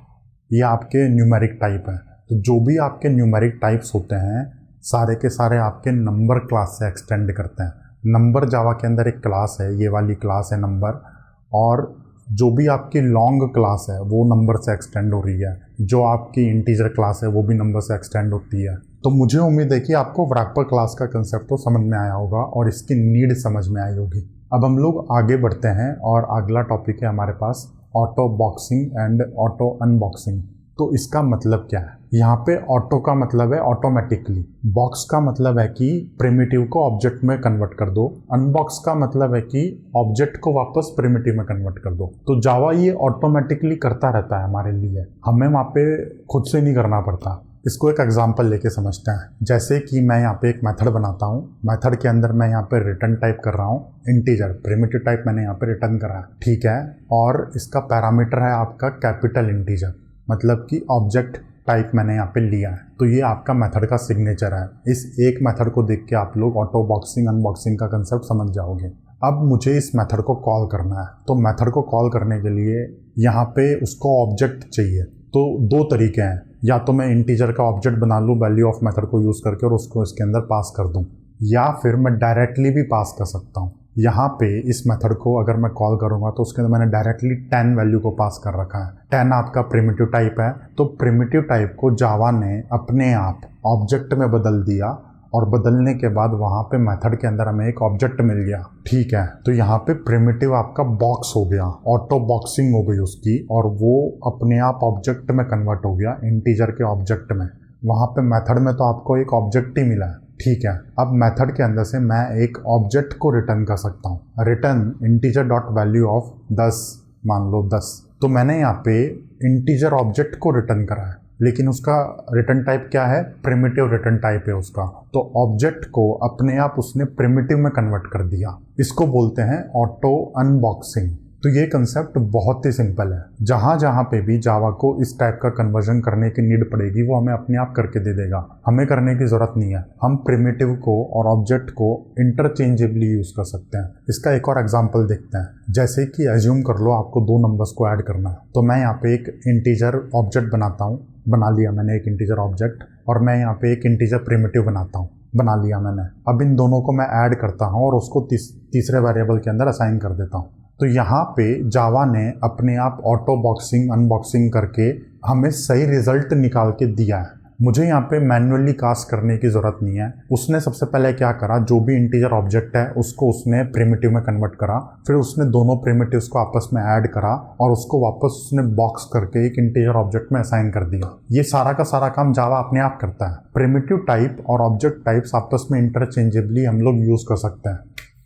ये आपके न्यूमेरिक टाइप है। तो जो भी आपके न्यूमेरिक टाइप्स होते हैं सारे के सारे आपके नंबर क्लास से एक्सटेंड करते हैं। नंबर जावा के अंदर एक क्लास है, ये वाली क्लास है नंबर, और जो भी आपकी लॉन्ग क्लास है वो नंबर से एक्सटेंड हो रही है, जो आपकी इंटीजर क्लास है वो भी नंबर से एक्सटेंड होती है। तो मुझे उम्मीद है कि आपको wrapper क्लास का कंसेप्ट तो समझ में आया होगा और इसकी नीड समझ में आई होगी। अब हम लोग आगे बढ़ते हैं और अगला टॉपिक है हमारे पास auto boxing and auto unboxing. तो इसका मतलब क्या है, यहाँ पे ऑटो का मतलब है ऑटोमेटिकली, बॉक्स का मतलब है कि प्रिमिटिव को ऑब्जेक्ट में कन्वर्ट कर दो, अनबॉक्स का मतलब है कि ऑब्जेक्ट को वापस प्रिमिटिव में कन्वर्ट कर दो। तो जावा ये ऑटोमेटिकली करता रहता है हमारे लिए, हमें वहाँ पे खुद से नहीं करना पड़ता। इसको एक एग्जांपल लेके समझते हैं। जैसे कि मैं यहाँ पे एक मेथड बनाता हूँ, मेथड के अंदर मैं यहाँ पे रिटर्न टाइप कर रहा हूँ इंटीजर, प्रिमिटिव टाइप मैंने यहाँ पे रिटर्न करा है, ठीक है, और इसका पैरामीटर है आपका कैपिटल इंटीजर, मतलब कि ऑब्जेक्ट टाइप मैंने यहाँ पे लिया है। तो ये आपका मेथड का सिग्नेचर है। इस एक मेथड को देख के आप लोग ऑटो बॉक्सिंग अनबॉक्सिंग का कंसेप्ट समझ जाओगे। अब मुझे इस मेथड को कॉल करना है, तो मेथड को कॉल करने के लिए यहाँ पे उसको ऑब्जेक्ट चाहिए। तो दो तरीके हैं, या तो मैं इंटीजर का ऑब्जेक्ट बना लूँ वैल्यू ऑफ मेथड को यूज़ करके और उसको इसके अंदर पास कर दूँ, या फिर मैं डायरेक्टली भी पास कर सकता हूँ। यहाँ पे इस मेथड को अगर मैं कॉल करूँगा तो उसके अंदर मैंने डायरेक्टली 10 वैल्यू को पास कर रखा है। 10 आपका प्रिमिटिव टाइप है, तो प्रिमिटिव टाइप को जावा ने अपने आप ऑब्जेक्ट में बदल दिया और बदलने के बाद वहाँ पे मेथड के अंदर हमें एक ऑब्जेक्ट मिल गया, ठीक है। तो यहाँ पे प्रिमिटिव आपका बॉक्स हो गया, ऑटो बॉक्सिंग हो गई उसकी, और वो अपने आप ऑब्जेक्ट में कन्वर्ट हो गया, इंटीजर के ऑब्जेक्ट में। वहाँ पे मेथड में तो आपको एक ऑब्जेक्ट ही मिला है, ठीक है। अब मेथड के अंदर से मैं एक ऑब्जेक्ट को रिटर्न कर सकता हूँ, return integer dot value of 10, मान लो 10। तो मैंने यहाँ पे इंटीजर ऑब्जेक्ट को रिटर्न करा है, लेकिन उसका रिटर्न टाइप क्या है, प्रिमिटिव रिटर्न टाइप है उसका। तो ऑब्जेक्ट को अपने आप उसने प्रिमिटिव में कन्वर्ट कर दिया, इसको बोलते हैं ऑटो अनबॉक्सिंग। तो ये कंसेप्ट बहुत ही सिंपल है। जहाँ जहाँ पे भी जावा को इस टाइप का कन्वर्जन करने की नीड पड़ेगी वो हमें अपने आप करके दे देगा, हमें करने की ज़रूरत नहीं है। हम प्रिमिटिव को और ऑब्जेक्ट को इंटरचेंजेबली यूज़ कर सकते हैं। इसका एक और एग्जांपल देखते हैं। जैसे कि एज्यूम कर लो आपको दो नंबर्स को ऐड करना है, तो मैं यहाँ पे एक इंटीजर ऑब्जेक्ट बनाता हूँ, बना लिया मैंने एक इंटीजर ऑब्जेक्ट, और मैं यहाँ पे एक इंटीजर प्रिमिटिव बनाता हूँ, बना लिया मैंने। अब इन दोनों को मैं ऐड करता हूँ और उसको तीसरे वेरिएबल के अंदर असाइन कर देता हूँ। तो यहाँ पे जावा ने अपने आप ऑटो बॉक्सिंग अनबॉक्सिंग करके हमें सही रिजल्ट निकाल के दिया है। मुझे यहाँ पे मैन्युअली कास्ट करने की ज़रूरत नहीं है। उसने सबसे पहले क्या करा, जो भी इंटीजर ऑब्जेक्ट है उसको उसने प्रिमिटिव में कन्वर्ट करा, फिर उसने दोनों प्रिमिटिव्स को आपस में ऐड करा और उसको वापस उसने बॉक्स करके एक इंटीजर ऑब्जेक्ट में असाइन कर दिया। ये सारा का सारा काम जावा अपने आप करता है। प्रिमिटिव टाइप और ऑब्जेक्ट टाइप्स आपस में इंटरचेंजेबली हम लोग यूज़ कर सकते हैं,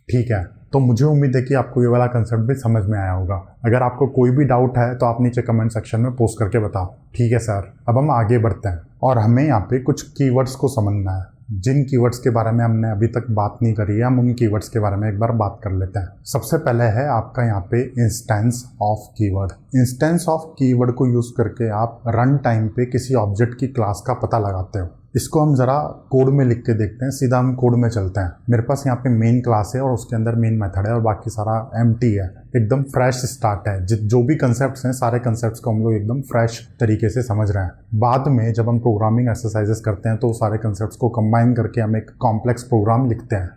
ठीक है। तो मुझे उम्मीद है कि आपको ये वाला कंसेप्ट भी समझ में आया होगा। अगर आपको कोई भी डाउट है तो आप नीचे कमेंट सेक्शन में पोस्ट करके बताओ, ठीक है सर। अब हम आगे बढ़ते हैं और हमें यहाँ पे कुछ कीवर्ड्स को समझना है। जिन कीवर्ड्स के बारे में हमने अभी तक बात नहीं करी है, हम उन कीवर्ड्स के बारे में एक बार बात कर लेते हैं। सबसे पहले है आपका यहाँ पे instance of keyword. Instance of keyword को यूज़ करके आप रन टाइम पे किसी ऑब्जेक्ट की क्लास का पता लगाते हो। इसको हम ज़रा कोड में लिख के देखते हैं। सीधा हम कोड में चलते हैं। मेरे पास यहाँ पे मेन क्लास है और उसके अंदर मेन मेथड है और बाकी सारा एम्प्टी है, एकदम फ्रेश स्टार्ट है। जो भी कंसेप्ट्स हैं सारे कंसेप्ट्स को हम लोग एकदम फ्रेश तरीके से समझ रहे हैं। बाद में जब हम प्रोग्रामिंग एक्सरसाइजेस करते हैं तो सारे कंसेप्ट्स को कंबाइन करके हम एक कॉम्प्लेक्स प्रोग्राम लिखते हैं।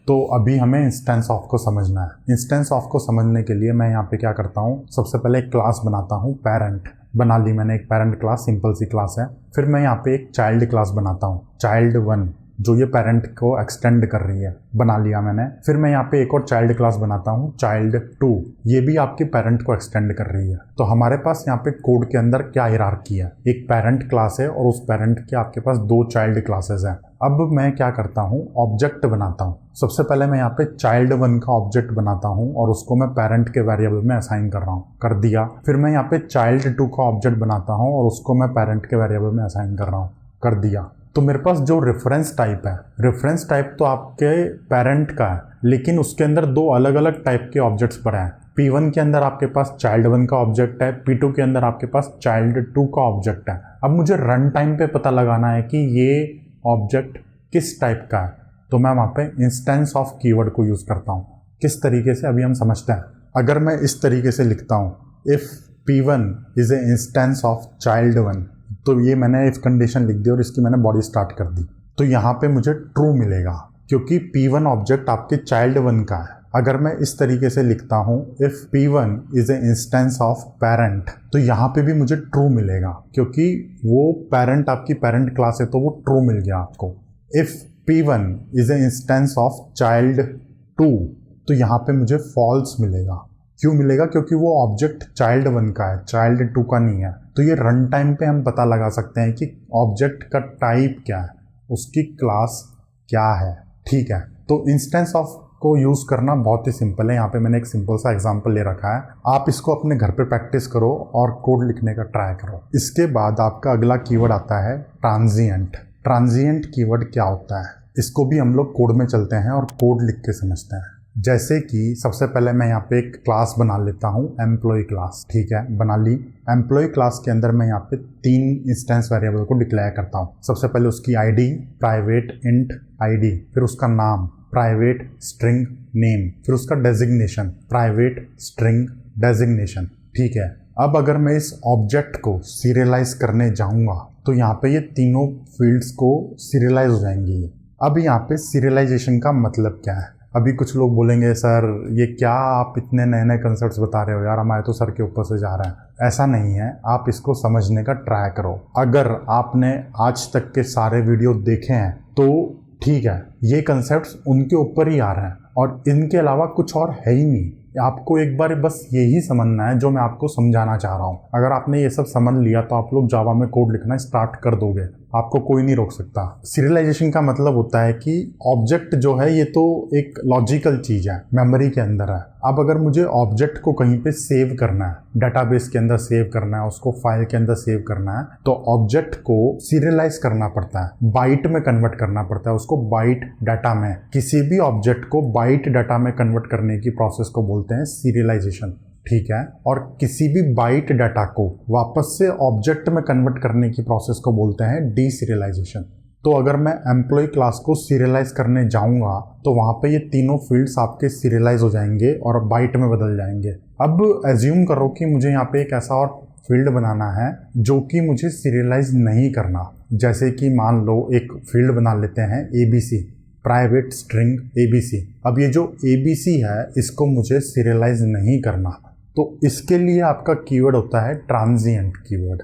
तो अभी हमें इंस्टेंस ऑफ को समझना है। इंस्टेंस ऑफ को समझने के लिए मैं यहाँ पे क्या करता हूँ, सबसे पहले एक क्लास बनाता हूँ, पेरेंट बना ली मैंने, एक पेरेंट क्लास, सिंपल सी क्लास है। फिर मैं यहाँ पे एक चाइल्ड क्लास बनाता हूँ, चाइल्ड 1, जो ये पेरेंट को एक्सटेंड कर रही है, बना लिया मैंने। फिर मैं यहाँ पे एक और चाइल्ड क्लास बनाता हूँ, चाइल्ड 2, ये भी आपकी पेरेंट को एक्सटेंड कर रही है। तो हमारे पास यहाँ पे कोड के अंदर क्या हायरार्की है, एक पेरेंट क्लास है और उस पेरेंट के आपके पास 2 चाइल्ड क्लासेस हैं। अब मैं क्या करता हूँ, ऑब्जेक्ट बनाता हूँ। सबसे पहले मैं यहाँ पे चाइल्ड 1 का ऑब्जेक्ट बनाता हूँ और उसको मैं पेरेंट के वेरिएबल में असाइन कर रहा हूँ, कर दिया। फिर मैं यहाँ पे चाइल्ड 2 का ऑब्जेक्ट बनाता हूँ और उसको मैं पेरेंट के वेरिएबल में असाइन कर रहा हूँ, कर दिया। तो मेरे पास जो रेफरेंस टाइप है, रेफरेंस टाइप तो आपके पेरेंट का है, लेकिन उसके अंदर 2 अलग अलग टाइप के ऑब्जेक्ट्स पड़े हैं। P1 के अंदर आपके पास चाइल्ड 1 का ऑब्जेक्ट है, P2 के अंदर आपके पास चाइल्ड 2 का ऑब्जेक्ट है। अब मुझे रन टाइम पे पता लगाना है कि ये ऑब्जेक्ट किस टाइप का है, तो मैं वहाँ पे इंस्टेंस ऑफ कीवर्ड को यूज़ करता हूँ। किस तरीके से अभी हम समझते हैं। अगर मैं इस तरीके से लिखता हूँ, if P1 is a instance of child 1, तो ये मैंने इफ कंडीशन लिख दी और इसकी मैंने बॉडी स्टार्ट कर दी, तो यहाँ पे मुझे ट्रू मिलेगा क्योंकि P1 ऑब्जेक्ट आपके चाइल्ड 1 का है। अगर मैं इस तरीके से लिखता हूँ, if P1 is a instance of parent, तो यहाँ पे भी मुझे ट्रू मिलेगा क्योंकि वो पेरेंट आपकी पेरेंट क्लास है, तो वो ट्रू मिल गया आपको। If P1 is a instance of child 2, तो यहाँ पे मुझे फॉल्स मिलेगा। क्यों मिलेगा? क्योंकि वो ऑब्जेक्ट चाइल्ड 1 का है, चाइल्ड 2 का नहीं है। तो ये रन टाइम पे हम पता लगा सकते हैं कि ऑब्जेक्ट का टाइप क्या है, उसकी क्लास क्या है। ठीक है, तो इंस्टेंस ऑफ को यूज़ करना बहुत ही सिंपल है। यहाँ पे मैंने एक सिंपल सा एग्जांपल ले रखा है, आप इसको अपने घर पे प्रैक्टिस करो और कोड लिखने का ट्राई करो। इसके बाद आपका अगला कीवर्ड आता है ट्रांजिएंट। ट्रांजिएंट कीवर्ड क्या होता है, इसको भी हम लोग कोड में चलते हैं और कोड लिख के समझते हैं। जैसे कि सबसे पहले मैं यहाँ पे एक क्लास बना लेता हूँ, एम्प्लॉय क्लास। ठीक है, बना ली। एम्प्लॉय क्लास के अंदर मैं यहाँ पे 3 इंस्टेंस वेरिएबल को डिक्लेयर करता हूँ। सबसे पहले उसकी आईडी, प्राइवेट इंट आईडी, फिर उसका नाम, प्राइवेट स्ट्रिंग नेम, फिर उसका डेजिग्नेशन, प्राइवेट स्ट्रिंग डेजिग्नेशन। ठीक है, अब अगर मैं इस ऑब्जेक्ट को सीरियलाइज करने जाऊँगा तो यहाँ पे ये तीनों फील्ड्स को सीरियलाइज हो जाएंगी। अब यहाँ पे सीरियलाइजेशन का मतलब क्या है? अभी कुछ लोग बोलेंगे सर ये क्या आप इतने नए नए कंसेप्ट्स बता रहे हो यार, हमारे तो सर के ऊपर से जा रहे हैं। ऐसा नहीं है, आप इसको समझने का ट्राई करो। अगर आपने आज तक के सारे वीडियो देखे हैं तो ठीक है, ये कंसेप्ट्स उनके ऊपर ही आ रहे हैं और इनके अलावा कुछ और है ही नहीं। आपको एक बार बस यही समझना है जो मैं आपको समझाना चाह रहा हूँ। अगर आपने ये सब समझ लिया तो आप लोग जावा में कोड लिखना स्टार्ट कर दोगे, आपको कोई नहीं रोक सकता। सीरियलाइजेशन का मतलब होता है कि ऑब्जेक्ट जो है ये तो एक लॉजिकल चीज़ है, मेमोरी के अंदर है। अब अगर मुझे ऑब्जेक्ट को कहीं पे सेव करना है, डाटाबेस के अंदर सेव करना है, उसको फाइल के अंदर सेव करना है, तो ऑब्जेक्ट को सीरियलाइज करना पड़ता है, बाइट में कन्वर्ट करना पड़ता है उसको, बाइट डाटा में। किसी भी ऑब्जेक्ट को बाइट डाटा में कन्वर्ट करने की प्रोसेस को बोलते हैं सीरियलाइजेशन। ठीक है, और किसी भी बाइट डाटा को वापस से ऑब्जेक्ट में कन्वर्ट करने की प्रोसेस को बोलते हैं डीसीरियलाइजेशन। तो अगर मैं एम्प्लॉय क्लास को सीरियलाइज करने जाऊंगा तो वहां पे ये तीनों फील्ड्स आपके सीरियलाइज हो जाएंगे और बाइट में बदल जाएंगे। अब एज्यूम करो कि मुझे यहाँ पे एक ऐसा और फील्ड बनाना है जो कि मुझे सीरियलाइज नहीं करना। जैसे कि मान लो एक फील्ड बना लेते हैं ABC, प्राइवेट स्ट्रिंग ABC। अब ये जो ABC है इसको मुझे सीरियलाइज नहीं करना, तो इसके लिए आपका कीवर्ड होता है ट्रांजिएंट कीवर्ड।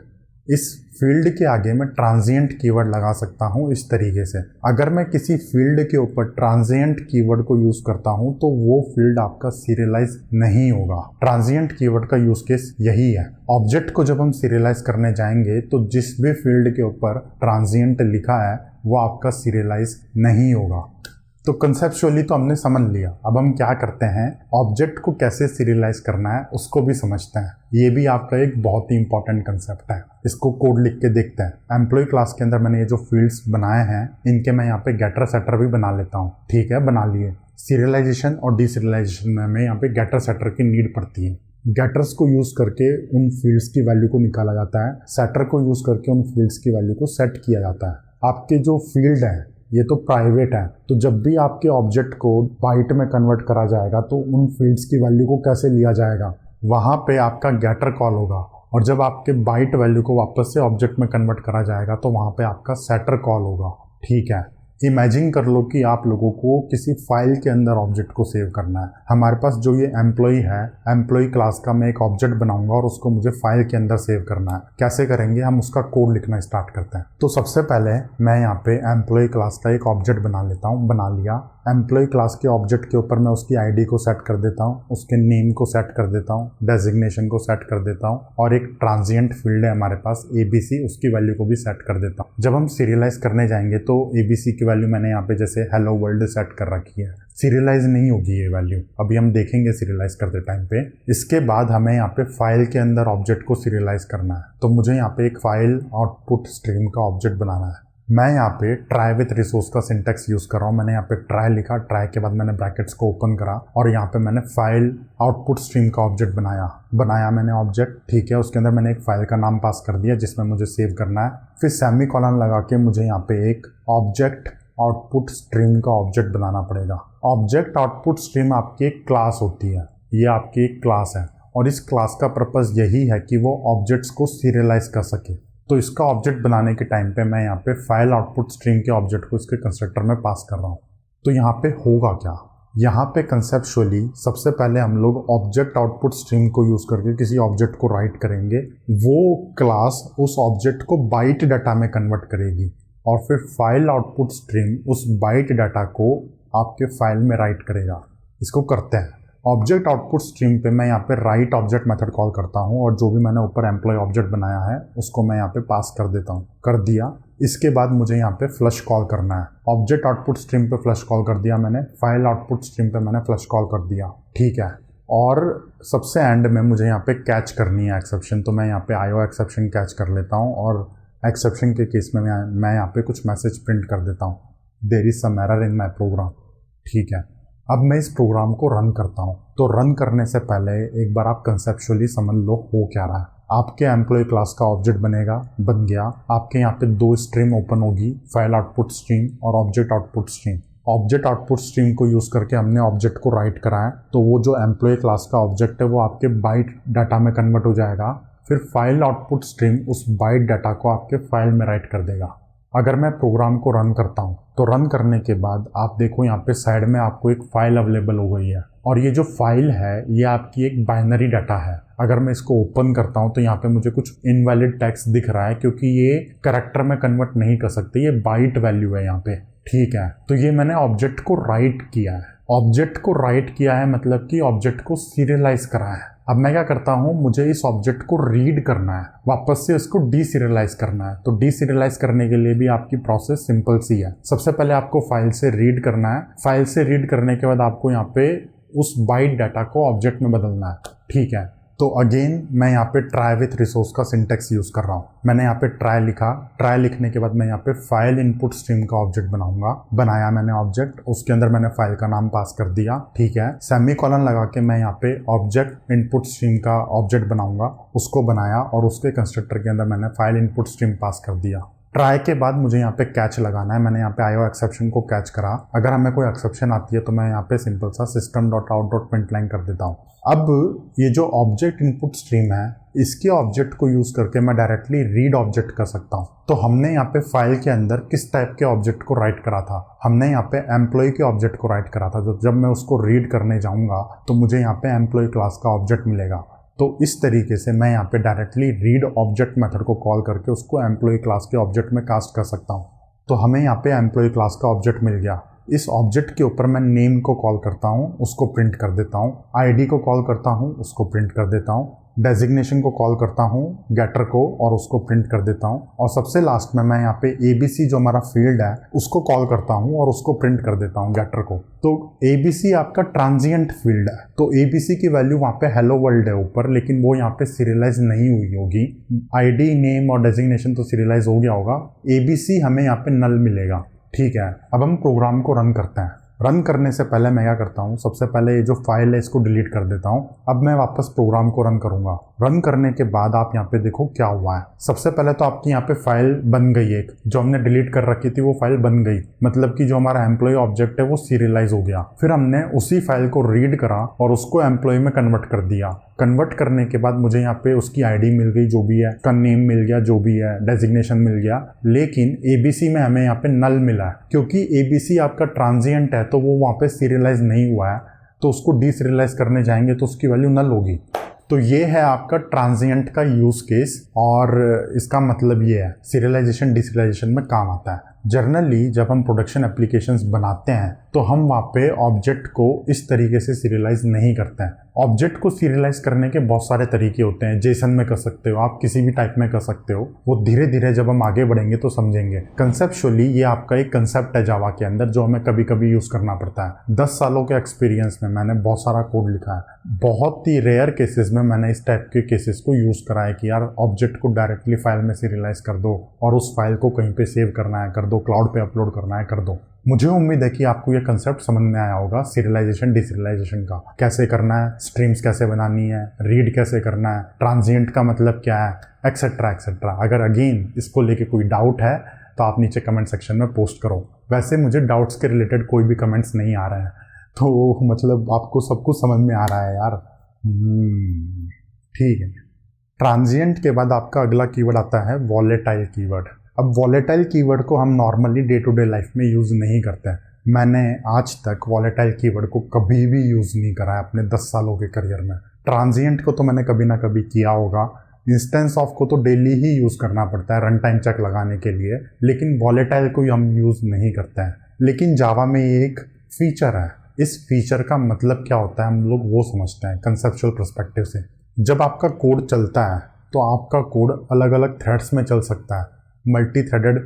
इस फील्ड के आगे मैं ट्रांजिएंट कीवर्ड लगा सकता हूँ इस तरीके से। अगर मैं किसी फील्ड के ऊपर ट्रांजिएंट कीवर्ड को यूज करता हूँ तो वो फील्ड आपका सीरियलाइज नहीं होगा। ट्रांजिएंट कीवर्ड का यूज केस यही है। ऑब्जेक्ट को जब हम सीरियलाइज करने जाएंगे तो जिस भी फील्ड के ऊपर ट्रांजिएंट लिखा है वो आपका सीरियलाइज नहीं होगा। तो कंसेप्चुअली तो हमने समझ लिया। अब हम क्या करते हैं, ऑब्जेक्ट को कैसे सीरियलाइज करना है उसको भी समझते हैं। ये भी आपका एक बहुत ही इंपॉर्टेंट कंसेप्ट है। इसको कोड लिख के देखते हैं। एम्प्लॉय क्लास के अंदर मैंने ये जो फील्ड्स बनाए हैं इनके मैं यहाँ पे गेटर सेटर भी बना लेता हूँ। ठीक है, बना लिए। सीरियलाइजेशन और डीसीरियलाइजेशन में यहाँ पे गेटर सेटर की नीड पड़ती है। गेटर्स को यूज करके उन फील्ड्स की वैल्यू को निकाला जाता है, सेटर को यूज करके उन फील्ड्स की वैल्यू को सेट किया जाता है। आपके जो फील्ड है ये तो प्राइवेट है, तो जब भी आपके ऑब्जेक्ट को बाइट में कन्वर्ट करा जाएगा तो उन फील्ड्स की वैल्यू को कैसे लिया जाएगा, वहाँ पे आपका गेटर कॉल होगा। और जब आपके बाइट वैल्यू को वापस से ऑब्जेक्ट में कन्वर्ट करा जाएगा तो वहाँ पे आपका सेटर कॉल होगा। ठीक है, इमेजिन कर लो कि आप लोगों को किसी फाइल के अंदर ऑब्जेक्ट को सेव करना है। हमारे पास जो ये एम्प्लॉय है, एम्प्लॉय क्लास का मैं एक ऑब्जेक्ट बनाऊंगा और उसको मुझे फाइल के अंदर सेव करना है। कैसे करेंगे, हम उसका कोड लिखना स्टार्ट करते हैं। तो सबसे पहले मैं यहाँ पे एम्प्लॉय क्लास का एक ऑब्जेक्ट बना लेता हूँ। बना लिया। एम्प्लॉय क्लास के ऑब्जेक्ट के ऊपर मैं उसकी आईडी को सेट कर देता हूँ, उसके नेम को सेट कर देता हूँ, डेजिग्नेशन को सेट कर देता हूँ, और एक ट्रांजिएंट फील्ड है हमारे पास ABC, उसकी वैल्यू को भी सेट कर देता हूँ। जब हम सीरियलाइज करने जाएंगे तो ABC की वैल्यू मैंने यहाँ पे जैसे हेलो वर्ल्ड सेट कर रखी है, सीरियलाइज नहीं होगी ये वैल्यू, अभी हम देखेंगे सीरियलाइज करते टाइम पे। इसके बाद हमें यहाँ पे फाइल के अंदर ऑब्जेक्ट को सीरियलाइज करना है, तो मुझे यहाँ पे एक फाइल आउटपुट स्ट्रीम का ऑब्जेक्ट बनाना है। मैं यहाँ पे ट्राई विथ रिसोर्स का सिंटेक्स यूज़ कर रहा हूँ। मैंने यहाँ पे ट्राई लिखा, ट्राई के बाद मैंने ब्रैकेट्स को ओपन करा और यहाँ पे मैंने फाइल आउटपुट स्ट्रीम का ऑब्जेक्ट बनाया मैंने ऑब्जेक्ट। ठीक है, उसके अंदर मैंने एक फाइल का नाम पास कर दिया जिसमें मुझे सेव करना है। फिर सेमी कॉलन लगा के मुझे यहाँ पे एक ऑब्जेक्ट आउटपुट स्ट्रीम का ऑब्जेक्ट बनाना पड़ेगा। ऑब्जेक्ट आउटपुट स्ट्रीम आपकी एक क्लास होती है, ये आपकी एक क्लास है और इस क्लास का पर्पज़ यही है कि वो ऑब्जेक्ट्स को सीरियलाइज कर सके। तो इसका ऑब्जेक्ट बनाने के टाइम पे मैं यहाँ पे फाइल आउटपुट स्ट्रीम के ऑब्जेक्ट को इसके कंस्ट्रक्टर में पास कर रहा हूँ। तो यहाँ पे होगा क्या, यहाँ पे कंसेप्चुअली सबसे पहले हम लोग ऑब्जेक्ट आउटपुट स्ट्रीम को यूज़ करके किसी ऑब्जेक्ट को राइट करेंगे। वो क्लास उस ऑब्जेक्ट को बाइट डाटा में कन्वर्ट करेगी और फिर फाइल आउटपुट स्ट्रीम उस बाइट डाटा को आपके फाइल में राइट करेगा। इसको करते हैं। ऑब्जेक्ट आउटपुट स्ट्रीम पे मैं यहाँ पे राइट ऑब्जेक्ट मेथड कॉल करता हूँ और जो भी मैंने ऊपर एम्प्लॉय ऑब्जेक्ट बनाया है उसको मैं यहाँ पे पास कर देता हूँ। कर दिया। इसके बाद मुझे यहाँ पे फ्लश कॉल करना है। ऑब्जेक्ट आउटपुट स्ट्रीम पे फ्लश कॉल कर दिया मैंने, फाइल आउटपुट स्ट्रीम पे मैंने फ्लश कॉल कर दिया। ठीक है, और सबसे एंड में मुझे यहाँ पे कैच करनी है एक्सेप्शन, तो मैं यहाँ पे IO एक्सेप्शन कैच कर लेता हूँ और एक्सेप्शन के केस में मैं यहाँ पे कुछ मैसेज प्रिंट कर देता हूँ, there is some error in my program. ठीक है, अब मैं इस प्रोग्राम को रन करता हूँ। तो रन करने से पहले एक बार आप कंसेप्चुअली समझ लो हो क्या रहा है। आपके एम्प्लॉय क्लास का ऑब्जेक्ट बनेगा, बन गया। आपके यहाँ पे दो स्ट्रीम ओपन होगी, फाइल आउटपुट स्ट्रीम और object output stream. Object output stream को यूज़ करके हमने ऑब्जेक्ट को राइट करा है, तो वो जो एम्प्लॉय क्लास का ऑब्जेक्ट है वो आपके बाइट डाटा में कन्वर्ट हो जाएगा। फिर फाइल आउटपुट स्ट्रीम उस बाइट डाटा को आपके फाइल में राइट कर देगा। अगर मैं प्रोग्राम को रन करता हूँ तो रन करने के बाद आप देखो यहाँ पे साइड में आपको एक फाइल अवेलेबल हो गई है और ये जो फाइल है ये आपकी एक बाइनरी डाटा है। अगर मैं इसको ओपन करता हूँ तो यहाँ पे मुझे कुछ इनवैलिड टेक्स्ट दिख रहा है क्योंकि ये कैरेक्टर में कन्वर्ट नहीं कर सकते, ये बाइट वैल्यू है यहाँ पे। ठीक है, तो ये मैंने ऑब्जेक्ट को राइट किया है। ऑब्जेक्ट को राइट किया है मतलब कि ऑब्जेक्ट को सीरियलाइज करा है। अब मैं क्या करता हूँ, मुझे इस ऑब्जेक्ट को रीड करना है, वापस से इसको डीसीरियलाइज करना है। तो डीसीरियलाइज करने के लिए भी आपकी प्रोसेस सिंपल सी है। सबसे पहले आपको फाइल से रीड करना है। फाइल से रीड करने के बाद आपको यहाँ पे उस बाइट डाटा को ऑब्जेक्ट में बदलना है। ठीक है, तो अगेन मैं यहाँ पे ट्राई विथ रिसोर्स का सिंटेक्स यूज़ कर रहा हूँ। मैंने यहाँ पे ट्राई लिखा। ट्राई लिखने के बाद मैं यहाँ पे फाइल इनपुट स्ट्रीम का ऑब्जेक्ट बनाऊंगा। बनाया मैंने ऑब्जेक्ट, उसके अंदर मैंने फाइल का नाम पास कर दिया। ठीक है, सेमी कॉलन लगा के मैं यहाँ पे ऑब्जेक्ट इनपुट स्ट्रीम का ऑब्जेक्ट बनाऊंगा, उसको बनाया और उसके कंस्ट्रक्टर के अंदर मैंने फाइल इनपुट स्ट्रीम पास कर दिया। ट्राई के बाद मुझे यहाँ पे कैच लगाना है। मैंने यहाँ पे IO एक्सेप्शन को कैच करा। अगर हमें कोई एक्सेप्शन आती है तो मैं यहाँ पे सिंपल सा system.out.println कर देता हूँ। अब ये जो ऑब्जेक्ट इनपुट स्ट्रीम है इसके ऑब्जेक्ट को यूज़ करके मैं डायरेक्टली रीड ऑब्जेक्ट कर सकता हूँ। तो हमने यहाँ पे फाइल के अंदर किस टाइप के ऑब्जेक्ट को राइट करा था, हमने यहाँ पे एम्प्लॉय के ऑब्जेक्ट को राइट करा था। तो जब मैं उसको रीड करने जाऊँगा तो मुझे यहाँ पे एम्प्लॉय क्लास का ऑब्जेक्ट मिलेगा। तो इस तरीके से मैं यहाँ पे डायरेक्टली रीड ऑब्जेक्ट मेथड को कॉल करके उसको एम्प्लॉय क्लास के ऑब्जेक्ट में कास्ट कर सकता हूँ। तो हमें यहाँ पे एम्प्लॉय क्लास का ऑब्जेक्ट मिल गया। इस ऑब्जेक्ट के ऊपर मैं नेम को कॉल करता हूँ, उसको प्रिंट कर देता हूँ। ID को कॉल करता हूँ, उसको प्रिंट कर देता हूँ। डेजिग्नेशन को कॉल करता हूँ, गेटर को, और उसको प्रिंट कर देता हूँ। और सबसे लास्ट में मैं यहाँ पे ABC जो हमारा फील्ड है उसको कॉल करता हूँ और उसको प्रिंट कर देता हूँ, गेटर को। तो ABC आपका ट्रांजिएंट फील्ड है, तो ABC की वैल्यू वहाँ पे हेलो वर्ल्ड है ऊपर, लेकिन वो यहाँ पे सीरियलाइज नहीं हुई होगी। ID, नेम और डेजिग्नेशन तो सीरियलाइज हो गया होगा, ABC हमें यहाँ पे नल मिलेगा। ठीक है, अब हम प्रोग्राम को रन करते हैं। रन करने से पहले मैं क्या करता हूँ, सबसे पहले ये जो फाइल है इसको डिलीट कर देता हूँ। अब मैं वापस प्रोग्राम को रन करूँगा। रन करने के बाद आप यहाँ पे देखो क्या हुआ है। सबसे पहले तो आपकी यहाँ पे फाइल बन गई, एक जो हमने डिलीट कर रखी थी वो फाइल बन गई, मतलब कि जो हमारा एम्प्लॉय ऑब्जेक्ट है वो सीरियलाइज हो गया। फिर हमने उसी फाइल को रीड करा और उसको एम्प्लॉय में कन्वर्ट कर दिया। कन्वर्ट करने के बाद मुझे यहाँ पे उसकी आईडी मिल गई, जो भी है, उसका नेम मिल गया, जो भी है, डेजिग्नेशन मिल गया। लेकिन एबीसी में हमें यहाँ पे नल मिला है, क्योंकि एबीसी आपका ट्रांजिएंट है तो वो वहाँ पे सीरियलाइज नहीं हुआ है, तो उसको डीसीरियलाइज करने जाएंगे तो उसकी वैल्यू नल होगी। तो ये है आपका ट्रांजिएंट का यूज केस, और इसका मतलब ये है सीरियलाइजेशन डीसीरियलाइजेशन में काम आता है। जनरली जब हम प्रोडक्शन एप्लीकेशंस बनाते हैं तो हम वहाँ पे ऑब्जेक्ट को इस तरीके से सीरियलाइज नहीं करते हैं। ऑब्जेक्ट को सीरियलाइज करने के बहुत सारे तरीके होते हैं। जेसन में कर सकते हो, आप किसी भी टाइप में कर सकते हो, वो धीरे धीरे जब हम आगे बढ़ेंगे तो समझेंगे। कंसेप्चुअली ये आपका एक कंसेप्ट है जावा के अंदर जो हमें कभी कभी यूज करना पड़ता है। 10 सालों के एक्सपीरियंस में मैंने बहुत सारा कोड लिखा है। बहुत ही रेयर केसेस में मैंने इस टाइप के केसेस को यूज करा है कि यार ऑब्जेक्ट को डायरेक्टली फाइल में सीरियलाइज कर दो और उस फाइल को कहीं पे सेव करना है कर दो, क्लाउड पे अपलोड करना है कर दो। मुझे उम्मीद है कि आपको ये कंसेप्ट समझ में आया होगा सीरियलाइजेशन डीसीरियलाइजेशन का, कैसे करना है, स्ट्रीम्स कैसे बनानी है, रीड कैसे करना है, ट्रांजिएंट का मतलब क्या है, एक्सेट्रा एक्सेट्रा। अगर अगेन इसको लेके कोई डाउट है तो आप नीचे कमेंट सेक्शन में पोस्ट करो। वैसे मुझे डाउट्स के रिलेटेड कोई भी कमेंट्स नहीं आ रहे हैं, तो मतलब आपको सब कुछ समझ में आ रहा है यार। ठीक है। ट्रांजिएंट के बाद आपका अगला कीवर्ड आता है वॉलेटाइल कीवर्ड। अब वॉलेटाइल कीवर्ड को हम normally day to day life में यूज़ नहीं करते हैं। मैंने आज तक वॉलेटाइल कीवर्ड को कभी भी यूज़ नहीं करा है अपने 10 सालों के करियर में। ट्रांजिएंट को तो मैंने कभी ना कभी किया होगा, इंस्टेंस ऑफ को तो डेली ही यूज़ करना पड़ता है रन टाइम चेक लगाने के लिए, लेकिन वॉलेटाइल को हम यूज़ नहीं करते हैं। लेकिन जावा में ये एक फीचर है। इस फीचर का मतलब क्या होता है हम लोग वो समझते हैं कंसेप्चुअल पर्सपेक्टिव से। जब आपका कोड चलता है तो आपका कोड अलग अलग थ्रेड्स में चल सकता है। मल्टी थ्रेडेड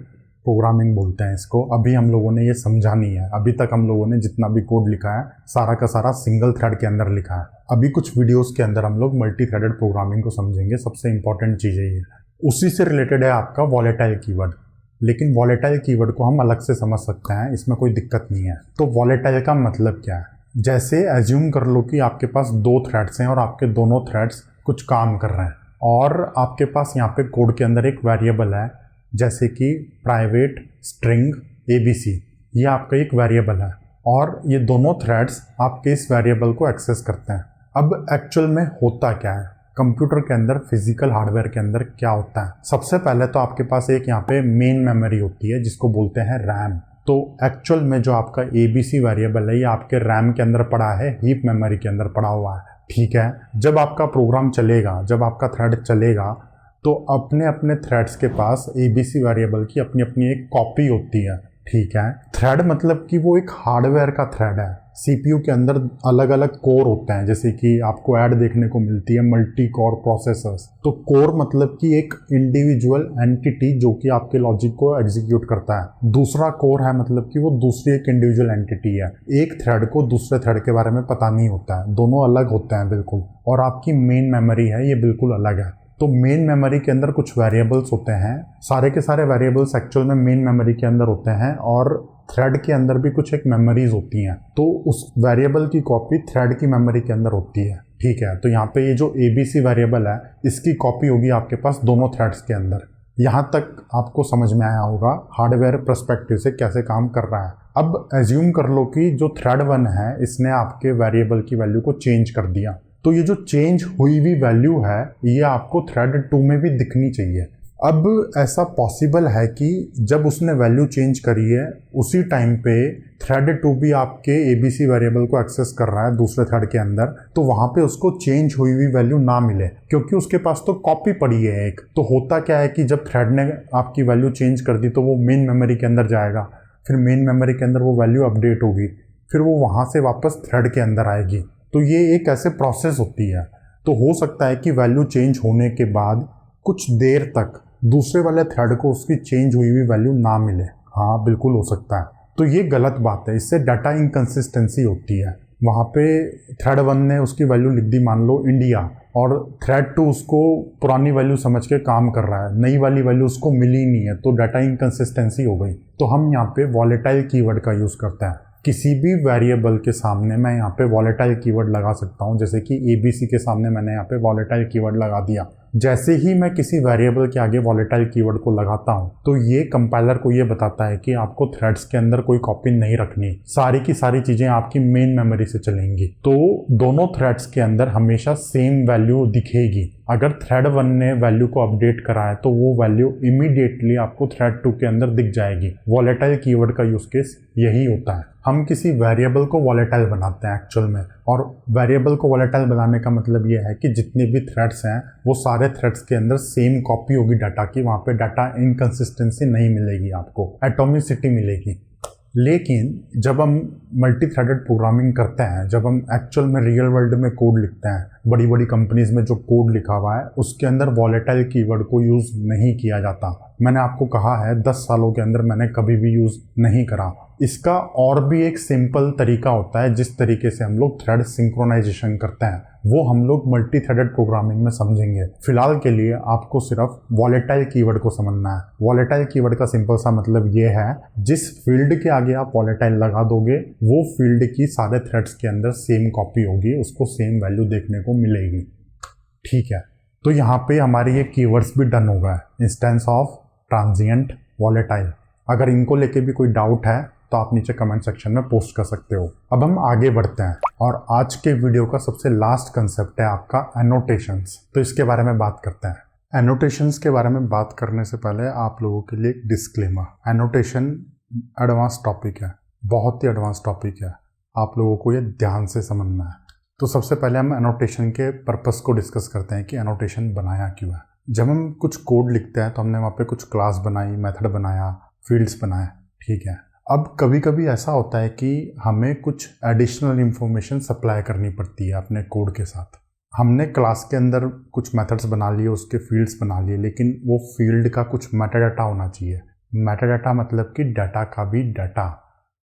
प्रोग्रामिंग बोलते हैं इसको। अभी हम लोगों ने ये समझा नहीं है। अभी तक हम लोगों ने जितना भी कोड लिखा है सारा का सारा सिंगल थ्रेड के अंदर लिखा है। अभी कुछ वीडियोस के अंदर हम लोग मल्टी थ्रेडेड प्रोग्रामिंग को समझेंगे। सबसे इंपॉर्टेंट चीज़ है ये, उसी से रिलेटेड है आपका वॉलेटाइल कीवर्ड। लेकिन वॉलेटाइल कीवर्ड को हम अलग से समझ सकते हैं, इसमें कोई दिक्कत नहीं है। तो वॉलेटाइल का मतलब क्या है? जैसे एज्यूम कर लो कि आपके पास 2 थ्रेड्स हैं और आपके दोनों थ्रेड्स कुछ काम कर रहे हैं, और आपके पास यहाँ पे कोड के अंदर एक वेरिएबल है जैसे कि प्राइवेट स्ट्रिंग एबीसी। ये आपका एक वेरिएबल है और ये दोनों थ्रेड्स आपके इस वेरिएबल को एक्सेस करते हैं। अब एक्चुअल में होता क्या है कंप्यूटर के अंदर, फिजिकल हार्डवेयर के अंदर क्या होता है? सबसे पहले तो आपके पास एक यहाँ पे मेन मेमोरी होती है जिसको बोलते हैं रैम। तो एक्चुअल में जो आपका एबीसी वेरिएबल है ये आपके रैम के अंदर पड़ा है, हीप मेमोरी के अंदर पड़ा हुआ है। ठीक है। जब आपका प्रोग्राम चलेगा, जब आपका थ्रेड चलेगा, तो अपने अपने थ्रेड्स के पास एबीसी वेरिएबल की अपनी अपनी एक कॉपी होती है। ठीक है। थ्रेड मतलब कि वो एक हार्डवेयर का थ्रेड है। सीपीयू के अंदर अलग अलग कोर होते हैं, जैसे कि आपको ऐड देखने को मिलती है मल्टी कोर प्रोसेसर्स। तो कोर मतलब कि एक इंडिविजुअल एंटिटी जो कि आपके लॉजिक को एग्जीक्यूट करता है। दूसरा कोर है मतलब कि वो दूसरी एक इंडिविजुअल एंटिटी है। एक थ्रेड को दूसरे थ्रेड के बारे में पता नहीं होता है, दोनों अलग होते हैं बिल्कुल। और आपकी मेन मेमोरी है ये बिल्कुल अलग है। तो मेन मेमोरी के अंदर कुछ वेरिएबल्स होते हैं, सारे के सारे वेरिएबल्स एक्चुअल में मेन मेमोरी के अंदर होते हैं, और थ्रेड के अंदर भी कुछ एक मेमोरीज होती हैं। तो उस वेरिएबल की कॉपी थ्रेड की मेमोरी के अंदर होती है। ठीक है। तो यहाँ पे ये जो एबीसी वेरिएबल है इसकी कॉपी होगी आपके पास दोनों थ्रेड्स के अंदर। यहाँ तक आपको समझ में आया होगा हार्डवेयर पर्सपेक्टिव से कैसे काम कर रहा है। अब एज्यूम कर लो कि जो थ्रेड 1 है इसने आपके वेरिएबल की वैल्यू को चेंज कर दिया, तो ये जो चेंज हुई हुई वैल्यू है ये आपको थ्रेड 2 में भी दिखनी चाहिए। अब ऐसा पॉसिबल है कि जब उसने वैल्यू चेंज करी है उसी टाइम पे थ्रेड 2 भी आपके एबीसी वेरिएबल को एक्सेस कर रहा है दूसरे थ्रेड के अंदर, तो वहां पे उसको चेंज हुई हुई वैल्यू ना मिले क्योंकि उसके पास तो कॉपी पड़ी है एक। तो होता क्या है कि जब थ्रेड ने आपकी वैल्यू चेंज कर दी तो वो मेन मेमोरी के अंदर जाएगा, फिर मेन मेमोरी के अंदर वो वैल्यू अपडेट होगी, फिर वो वहां से वापस थ्रेड के अंदर आएगी। तो ये एक ऐसे प्रोसेस होती है। तो हो सकता है कि वैल्यू चेंज होने के बाद कुछ देर तक दूसरे वाले थ्रेड को उसकी चेंज हुई हुई वैल्यू ना मिले। हाँ बिल्कुल हो सकता है। तो ये गलत बात है, इससे डाटा इनकन्सिस्टेंसी होती है। वहाँ पे थ्रेड 1 ने उसकी वैल्यू लिख दी मान लो इंडिया, और थ्रेड 2 उसको पुरानी वैल्यू समझ के काम कर रहा है, नई वाली वैल्यू उसको मिली नहीं है, तो डाटा इनकन्सिस्टेंसी हो गई। तो हम यहाँ पे वॉलेटाइल कीवर्ड का यूज़ करते हैं। किसी भी वेरिएबल के सामने मैं यहाँ पे वॉलेटाइल कीवर्ड लगा सकता हूँ, जैसे कि ABC के सामने मैंने यहाँ पे वॉलेटाइल कीवर्ड लगा दिया। जैसे ही मैं किसी वेरिएबल के आगे वॉलेटाइल कीवर्ड को लगाता हूँ तो ये कंपाइलर को ये बताता है कि आपको थ्रेड्स के अंदर कोई कॉपी नहीं रखनी, सारी की सारी चीजें आपकी मेन मेमोरी से चलेंगी। तो दोनों थ्रेड्स के अंदर हमेशा सेम वैल्यू दिखेगी। अगर थ्रेड 1 ने वैल्यू को अपडेट करा है तो वो वैल्यू इमीडिएटली आपको थ्रेड 2 के अंदर दिख जाएगी। वॉलेटाइल कीवर्ड का यूज केस यही होता है। हम किसी वेरिएबल को वॉलेटाइल बनाते हैं एक्चुअल में, और वेरिएबल को वॉलेटाइल बनाने का मतलब ये है कि जितने भी थ्रेड्स हैं वो सारे थ्रेड्स के अंदर सेम कॉपी होगी डाटा की, वहाँ पे डाटा इनकंसिस्टेंसी नहीं मिलेगी, आपको एटॉमिसिटी मिलेगी। लेकिन जब हम मल्टी थ्रेडेड प्रोग्रामिंग करते हैं, जब हम एक्चुअल में रियल वर्ल्ड में कोड लिखते हैं, बड़ी बड़ी कंपनीज में जो कोड लिखा हुआ है उसके अंदर वॉलेटाइल कीवर्ड को यूज नहीं किया जाता। मैंने आपको कहा है 10 सालों के अंदर मैंने कभी भी यूज नहीं करा। इसका और भी एक सिंपल तरीका होता है जिस तरीके से हम लोग थ्रेड सिंक्रोनाइजेशन करते हैं, वो हम लोग मल्टी थ्रेडेड प्रोग्रामिंग में समझेंगे। फिलहाल के लिए आपको सिर्फ वॉलेटाइल कीवर्ड को समझना है। वॉलेटाइल कीवर्ड का सिंपल सा मतलब ये है, जिस फील्ड के आगे आप वॉलेटाइल लगा दोगे वो फील्ड की सारे थ्रेड्स के अंदर सेम कॉपी होगी, उसको सेम वैल्यू देखने को मिलेगी। ठीक है, तो यहाँ पे हमारे ये कीवर्ड्स भी डन हो गए, इंस्टेंस ऑफ, ट्रांजिएंट, वॉलेटाइल। अगर इनको लेके भी कोई डाउट है तो आप नीचे कमेंट सेक्शन में पोस्ट कर सकते हो। अब हम आगे बढ़ते हैं और आज के वीडियो का सबसे लास्ट कंसेप्ट है आपका एनोटेशंस। तो इसके बारे में बात करते हैं। एनोटेशंस के बारे में बात करने से पहले आप लोगों के लिए एक डिस्क्लेमर। एनोटेशन एडवांस टॉपिक है, बहुत ही एडवांस टॉपिक है, आप लोगों को ये ध्यान से समझना है। तो सबसे पहले हम एनोटेशन के पर्पस को डिस्कस करते हैं कि एनोटेशन बनाया क्यों है। जब हम कुछ कोड लिखते हैं तो हमने वहाँ पे कुछ क्लास बनाई, मेथड बनाया, फील्ड्स बनाए, ठीक है। अब कभी कभी ऐसा होता है कि हमें कुछ एडिशनल इंफॉर्मेशन सप्लाई करनी पड़ती है अपने कोड के साथ। हमने क्लास के अंदर कुछ मेथड्स बना लिए, उसके फील्ड्स बना लिए, लेकिन वो फील्ड का कुछ मेटाडाटा होना चाहिए। मेटाडाटा मतलब कि डाटा का भी डाटा,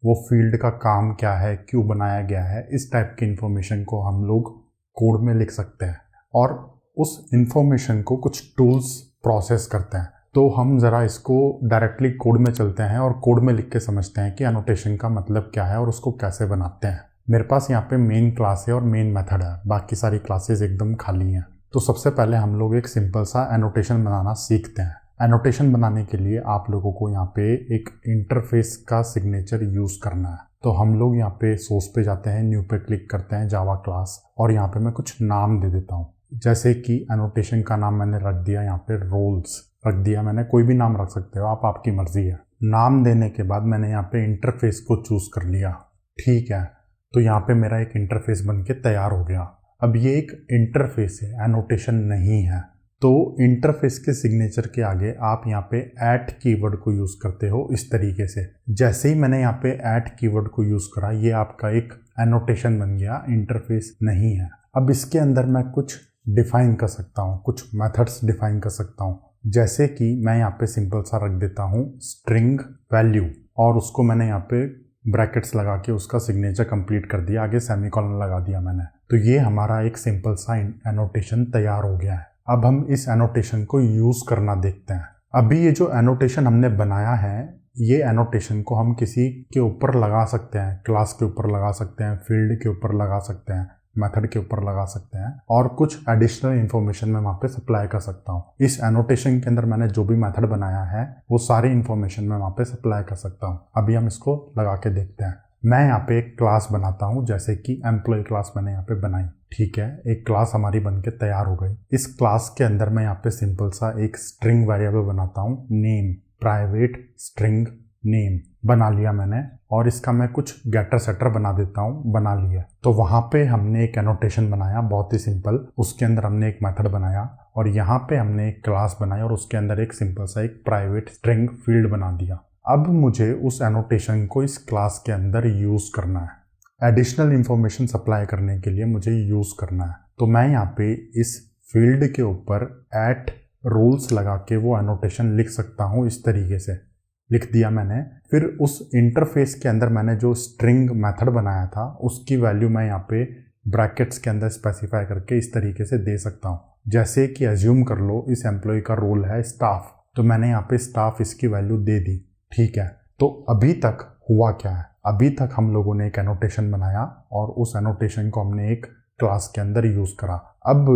वो फील्ड का काम क्या है, क्यों बनाया गया है, इस टाइप की इंफॉर्मेशन को हम लोग कोड में लिख सकते हैं और उस इंफॉर्मेशन को कुछ टूल्स प्रोसेस करते हैं। तो हम ज़रा इसको डायरेक्टली कोड में चलते हैं और कोड में लिख के समझते हैं कि एनोटेशन का मतलब क्या है और उसको कैसे बनाते हैं। मेरे पास यहाँ पे मेन क्लास है और मेन मेथड है, बाकी सारी क्लासेस एकदम खाली हैं। तो सबसे पहले हम लोग एक सिंपल सा एनोटेशन बनाना सीखते हैं। एनोटेशन बनाने के लिए आप लोगों को यहाँ पे एक इंटरफेस का सिग्नेचर यूज़ करना है। तो हम लोग यहाँ पे सोर्स पे जाते हैं, न्यू पे क्लिक करते हैं, जावा क्लास, और यहाँ पे मैं कुछ नाम दे देता हूँ। जैसे कि एनोटेशन का नाम मैंने रख दिया यहाँ पे रोल्स रख दिया, मैंने कोई भी नाम रख सकते हो आप, आपकी मर्जी है। नाम देने के बाद मैंने यहाँ पे इंटरफेस को चूज कर लिया, ठीक है। तो यहाँ पे मेरा एक इंटरफेस बन के तैयार हो गया। अब ये एक इंटरफेस है, एनोटेशन नहीं है। तो इंटरफेस के सिग्नेचर के आगे आप यहाँ पे ऐट कीवर्ड को यूज करते हो इस तरीके से। जैसे ही मैंने यहाँ पे ऐट कीवर्ड को यूज करा, ये आपका एक एनोटेशन बन गया, इंटरफेस नहीं है। अब इसके अंदर मैं कुछ डिफाइन कर सकता हूँ, कुछ मेथड्स डिफाइन कर सकता हूँ। जैसे कि मैं यहाँ पे सिंपल सा रख देता हूँ स्ट्रिंग वैल्यू, और उसको मैंने यहाँ पे ब्रैकेट्स लगा के उसका सिग्नेचर कंप्लीट कर दिया, आगे सेमीकोलन लगा दिया मैंने। तो ये हमारा एक सिंपल सा एनोटेशन तैयार हो गया है। अब हम इस एनोटेशन को यूज करना देखते हैं। अभी ये जो एनोटेशन हमने बनाया है, ये एनोटेशन को हम किसी के ऊपर लगा सकते हैं, क्लास के ऊपर लगा सकते हैं, फील्ड के ऊपर लगा सकते हैं, मेथड के ऊपर लगा सकते हैं, और कुछ एडिशनल इंफॉर्मेशन मैं वहाँ पे सप्लाई कर सकता हूँ। इस एनोटेशन के अंदर मैंने जो भी मेथड बनाया है वो सारी इंफॉर्मेशन मैं वहाँ पे सप्लाई कर सकता हूँ। अभी हम इसको लगा के देखते हैं। मैं यहाँ पे एक क्लास बनाता हूँ, जैसे कि एम्प्लॉय क्लास मैंने यहाँ पे बनाई, ठीक है। एक क्लास हमारी बन के तैयार हो गई। इस क्लास के अंदर मैं यहाँ पे सिंपल सा एक स्ट्रिंग वेरिएबल बनाता हूँ, नेम, प्राइवेट स्ट्रिंग नेम बना लिया मैंने, और इसका मैं कुछ गेटर सेटर बना देता हूँ, बना लिया। तो वहाँ पे हमने एक एनोटेशन बनाया, बहुत ही सिंपल। उसके अंदर हमने एक मेथड बनाया, और यहाँ पे हमने एक क्लास बनाई, और उसके अंदर एक सिंपल सा एक प्राइवेट स्ट्रिंग फील्ड बना दिया। अब मुझे उस एनोटेशन को इस क्लास के अंदर यूज करना है, एडिशनल इंफॉर्मेशन सप्लाई करने के लिए मुझे यूज करना है। तो मैं यहाँ पे इस फील्ड के ऊपर एट रूल्स लगा के वो एनोटेशन लिख सकता हूँ, इस तरीके से लिख दिया मैंने। फिर उस इंटरफेस के अंदर मैंने जो स्ट्रिंग मेथड बनाया था उसकी वैल्यू मैं यहाँ पे ब्रैकेट्स के अंदर स्पेसिफाई करके इस तरीके से दे सकता हूँ। जैसे कि अज्यूम कर लो इस एम्प्लॉय का रोल है स्टाफ, तो मैंने यहाँ पे स्टाफ इसकी वैल्यू दे दी, ठीक है। तो अभी तक हुआ क्या है, अभी तक हम लोगों ने एक एनोटेशन बनाया और उस एनोटेशन को हमने एक क्लास के अंदर यूज़ करा। अब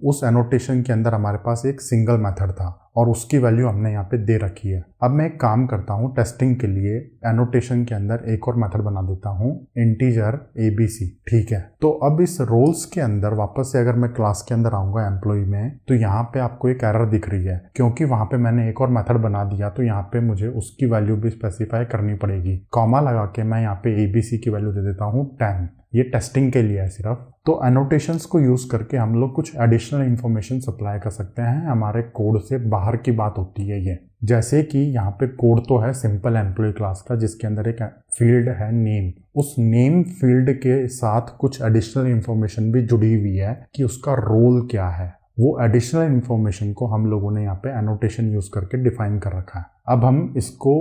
उस एनोटेशन के अंदर हमारे पास एक सिंगल मेथड था और उसकी वैल्यू हमने यहाँ पे दे रखी है। अब मैं एक काम करता हूँ, टेस्टिंग के लिए एनोटेशन के अंदर एक और मेथड बना देता हूँ, इंटीजर ABC। ठीक है, तो अब इस रोल्स के अंदर वापस से अगर मैं क्लास के अंदर आऊँगा एम्प्लॉय में, तो यहाँ पे आपको एक एरर दिख रही है क्योंकि वहाँ पे मैंने एक और मेथड बना दिया। तो यहाँ पे मुझे उसकी वैल्यू भी स्पेसिफाई करनी पड़ेगी। कॉमा लगा के मैं यहाँ पे ABC की वैल्यू दे देता हूँ 10। ये टेस्टिंग के लिए है सिर्फ। तो एनोटेशंस को यूज़ करके हम लोग कुछ एडिशनल इन्फॉर्मेशन सप्लाई कर सकते हैं, हमारे कोड से बाहर की बात होती है ये। जैसे कि यहाँ पे कोड तो है सिंपल एम्प्लॉय क्लास का, जिसके अंदर एक फील्ड है नेम। उस नेम फील्ड के साथ कुछ एडिशनल इन्फॉर्मेशन भी जुड़ी हुई है कि उसका रोल क्या है। वो एडिशनल इन्फॉर्मेशन को हम लोगों ने यहाँ पे एनोटेशन यूज़ करके डिफाइन कर रखा है। अब हम इसको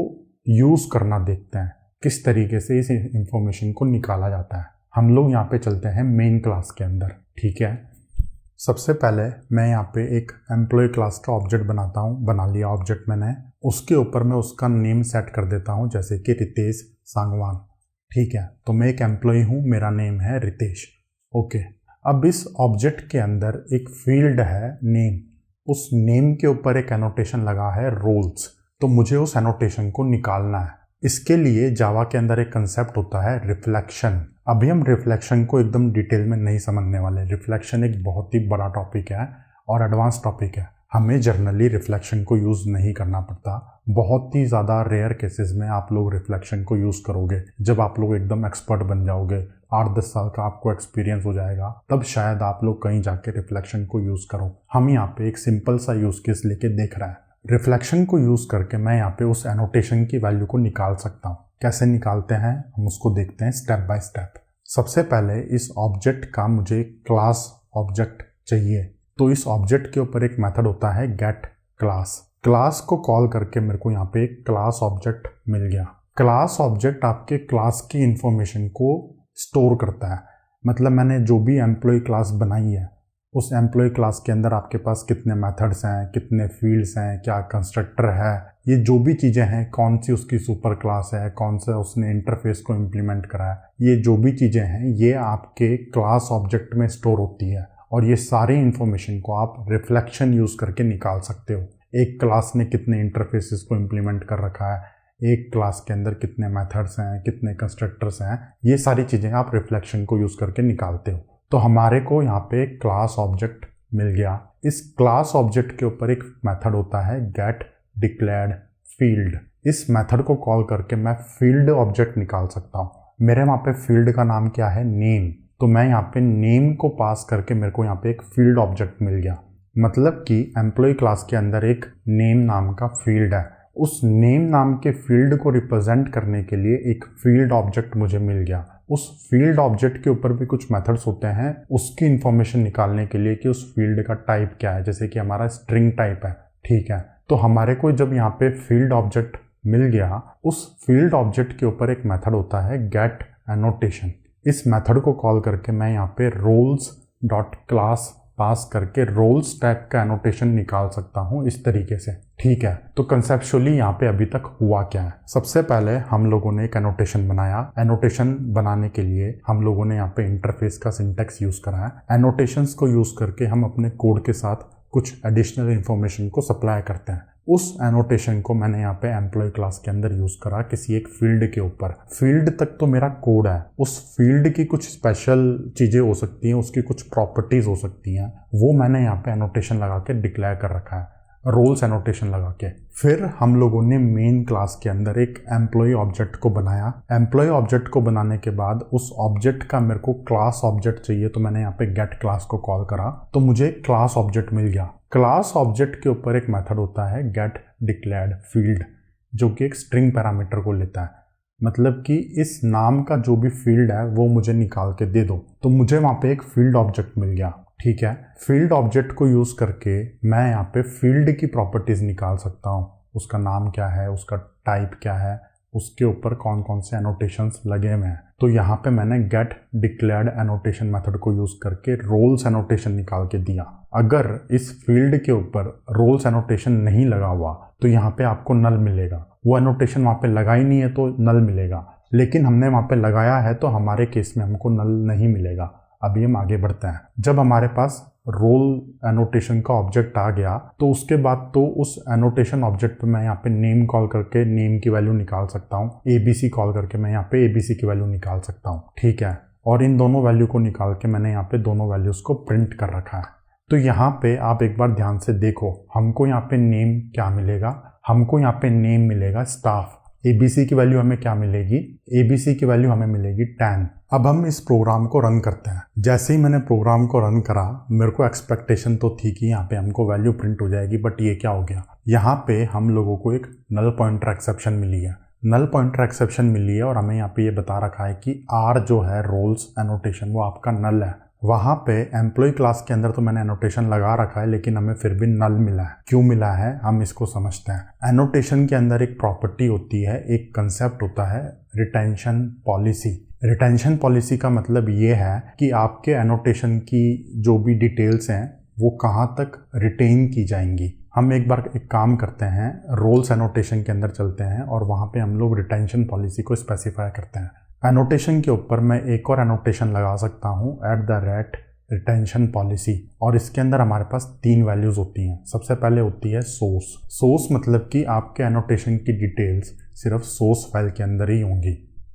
यूज़ करना देखते हैं, किस तरीके से इस इंफॉर्मेशन को निकाला जाता है। हम लोग यहाँ पे चलते हैं मेन क्लास के अंदर। ठीक है, सबसे पहले मैं यहाँ पे एक एम्प्लॉय क्लास का ऑब्जेक्ट बनाता हूँ। बना लिया ऑब्जेक्ट मैंने, उसके ऊपर मैं उसका नेम सेट कर देता हूँ, जैसे कि रितेश सांगवान। ठीक है, तो मैं एक एम्प्लॉय हूँ, मेरा नेम है रितेश। ओके, अब इस ऑब्जेक्ट के अंदर एक फील्ड है नेम, उस नेम के ऊपर एक एनोटेशन लगा है रोल्स। तो मुझे उस एनोटेशन को निकालना है। इसके लिए जावा के अंदर एक कंसेप्ट होता है रिफ्लेक्शन। अभी हम रिफ्लेक्शन को एकदम डिटेल में नहीं समझने वाले। रिफ्लेक्शन एक बहुत ही बड़ा टॉपिक है और एडवांस टॉपिक है। हमें जर्नली रिफ्लेक्शन को यूज़ नहीं करना पड़ता। बहुत ही ज़्यादा रेयर केसेस में आप लोग रिफ्लेक्शन को यूज़ करोगे। जब आप लोग एकदम एक्सपर्ट बन जाओगे, 8-10 साल का आपको एक्सपीरियंस हो जाएगा, तब शायद आप लोग कहीं जाके रिफ्लेक्शन को यूज़ करो। हम यहाँ पे एक सिंपल सा यूज़ केस लेके देख रहे हैं। रिफ्लेक्शन को यूज़ करके मैं यहाँ पे उस एनोटेशन की वैल्यू को निकाल सकता हूँ। कैसे निकालते हैं हम उसको देखते हैं स्टेप बाय स्टेप। सबसे पहले इस ऑब्जेक्ट का मुझे क्लास ऑब्जेक्ट चाहिए, तो इस ऑब्जेक्ट के ऊपर एक मेथड होता है गेट क्लास। क्लास को कॉल करके मेरे को यहाँ पे एक क्लास ऑब्जेक्ट मिल गया। क्लास ऑब्जेक्ट आपके क्लास की इंफॉर्मेशन को स्टोर करता है। मतलब मैंने जो भी एम्प्लॉय क्लास बनाई है, उस एम्प्लॉय क्लास के अंदर आपके पास कितने मेथड्स हैं, कितने फील्ड्स हैं, क्या कंस्ट्रक्टर है, ये जो भी चीज़ें हैं, कौन सी उसकी सुपर क्लास है, कौन सा उसने इंटरफेस को इम्प्लीमेंट करा है, ये जो भी चीज़ें हैं ये आपके क्लास ऑब्जेक्ट में स्टोर होती है। और ये सारी इन्फॉर्मेशन को आप रिफ्लेक्शन यूज़ करके निकाल सकते हो। एक क्लास ने कितने इंटरफेसेस को इम्प्लीमेंट कर रखा है, एक क्लास के अंदर कितने मेथड्स हैं, कितने कंस्ट्रक्टर्स हैं, ये सारी चीज़ें आप रिफ्लेक्शन को यूज़ करके निकालते हो। तो हमारे को यहाँ पे क्लास ऑब्जेक्ट मिल गया। इस क्लास ऑब्जेक्ट के ऊपर एक मेथड होता है गेट डिक्लेयर्ड फील्ड। इस मेथड को कॉल करके मैं फील्ड ऑब्जेक्ट निकाल सकता हूँ। मेरे वहाँ पे फील्ड का नाम क्या है, नेम। तो मैं यहाँ पे नेम को पास करके मेरे को यहाँ पे एक फील्ड ऑब्जेक्ट मिल गया। मतलब कि एम्प्लॉय क्लास के अंदर एक नेम नाम का फील्ड है। उस नेम नाम के फील्ड को रिप्रेजेंट करने के लिए एक फील्ड ऑब्जेक्ट मुझे मिल गया। उस फील्ड ऑब्जेक्ट के ऊपर भी कुछ मेथड्स होते हैं उसकी इंफॉर्मेशन निकालने के लिए कि उस फील्ड का टाइप क्या है। जैसे कि हमारा स्ट्रिंग टाइप है। ठीक है, तो हमारे को जब यहाँ पे फील्ड ऑब्जेक्ट मिल गया, उस फील्ड ऑब्जेक्ट के ऊपर एक मेथड होता है गेट एनोटेशन। इस मेथड को कॉल करके मैं यहाँ पे रोल्स डॉट क्लास पास करके रोल्स टैग का एनोटेशन निकाल सकता हूँ इस तरीके से। ठीक है, तो कंसेप्चुअली यहाँ पे अभी तक हुआ क्या है। सबसे पहले हम लोगों ने एक एनोटेशन बनाया। एनोटेशन बनाने के लिए हम लोगों ने यहाँ पे इंटरफेस का सिंटैक्स यूज करा है। एनोटेशंस को यूज करके हम अपने कोड के साथ कुछ एडिशनल इंफॉर्मेशन को सप्लाई करते हैं। उस एनोटेशन को मैंने यहाँ पे एम्प्लॉय क्लास के अंदर यूज करा किसी एक फील्ड के ऊपर। फील्ड तक तो मेरा कोड है, उस फील्ड की कुछ स्पेशल चीजें हो सकती हैं, उसकी कुछ प्रॉपर्टीज हो सकती हैं, वो मैंने यहाँ पे एनोटेशन लगा के डिक्लेयर कर रखा है, रोल्स एनोटेशन लगा के। फिर हम लोगों ने मेन क्लास के अंदर एक एम्प्लॉय ऑब्जेक्ट को बनाया। एम्प्लॉय ऑब्जेक्ट को बनाने के बाद उस ऑब्जेक्ट का मेरे को क्लास ऑब्जेक्ट चाहिए, तो मैंने यहाँ पे गेट क्लास को कॉल करा, तो मुझे क्लास ऑब्जेक्ट मिल गया। क्लास ऑब्जेक्ट के ऊपर एक मेथड होता है गेट डिक्लेयर्ड फील्ड, जो कि एक स्ट्रिंग पैरामीटर को लेता है। मतलब कि इस नाम का जो भी फील्ड है वो मुझे निकाल के दे दो, तो मुझे वहाँ पे एक फील्ड ऑब्जेक्ट मिल गया। ठीक है, फील्ड ऑब्जेक्ट को यूज करके मैं यहाँ पे फील्ड की प्रॉपर्टीज निकाल सकता हूँ। उसका नाम क्या है, उसका टाइप क्या है, उसके ऊपर कौन कौन से एनोटेशंस लगे हुए हैं। तो यहाँ पे मैंने गेट डिक्लेयर्ड एनोटेशन मेथड को यूज करके रोल्स एनोटेशन निकाल के दिया। अगर इस फील्ड के ऊपर रोल्स एनोटेशन नहीं लगा हुआ तो यहाँ पे आपको नल मिलेगा। वो एनोटेशन वहाँ पे लगा ही नहीं है तो नल मिलेगा। लेकिन हमने वहाँ पे लगाया है तो हमारे केस में हमको नल नहीं मिलेगा। अभी हम आगे बढ़ते हैं। जब हमारे पास रोल एनोटेशन का ऑब्जेक्ट आ गया तो उसके बाद तो उस एनोटेशन ऑब्जेक्ट पे मैं यहाँ पे नेम कॉल करके नेम की वैल्यू निकाल सकता हूँ, एबीसी कॉल करके मैं यहाँ पे एबीसी की वैल्यू निकाल सकता हूँ, ठीक है। और इन दोनों वैल्यू को निकाल के मैंने यहाँ पे दोनों वैल्यूज को प्रिंट कर रखा है। तो यहाँ पे आप एक बार ध्यान से देखो, हमको यहाँ पे नेम क्या मिलेगा, हमको यहाँ पे नेम मिलेगा स्टाफ। एबीसी की वैल्यू हमें क्या मिलेगी, एबीसी की वैल्यू हमें मिलेगी 10। अब हम इस प्रोग्राम को रन करते हैं। जैसे ही मैंने प्रोग्राम को रन करा, मेरे को एक्सपेक्टेशन तो थी कि यहाँ पे हमको वैल्यू प्रिंट हो जाएगी, बट ये क्या हो गया, यहाँ पे हम लोगों को एक नल पॉइंटर एक्सेप्शन मिली है। नल पॉइंटर एक्सेप्शन मिली है और हमें यहाँ पे ये बता रखा है कि आर जो है रोल्स एनोटेशन वो आपका नल है। वहाँ पे एम्प्लॉय क्लास के अंदर तो मैंने एनोटेशन लगा रखा है, लेकिन हमें फिर भी नल मिला है। क्यों मिला है हम इसको समझते हैं। एनोटेशन के अंदर एक प्रॉपर्टी होती है, एक कंसेप्ट होता है रिटेंशन पॉलिसी। रिटेंशन पॉलिसी का मतलब ये है कि आपके एनोटेशन की जो भी डिटेल्स हैं वो कहाँ तक रिटेन की जाएंगी। हम एक बार एक काम करते हैं, रोल्स एनोटेशन के अंदर चलते हैं और वहाँ पे हम लोग रिटेंशन पॉलिसी को स्पेसिफाई करते हैं। एनोटेशन के ऊपर मैं एक और एनोटेशन लगा सकता हूँ @रिटेंशन पॉलिसी, और इसके अंदर हमारे पास 3 वैल्यूज होती हैं। सबसे पहले होती है सोर्स। सोर्स मतलब कि आपके एनोटेशन की डिटेल्स सिर्फ सोर्स फाइल के अंदर ही होंगी।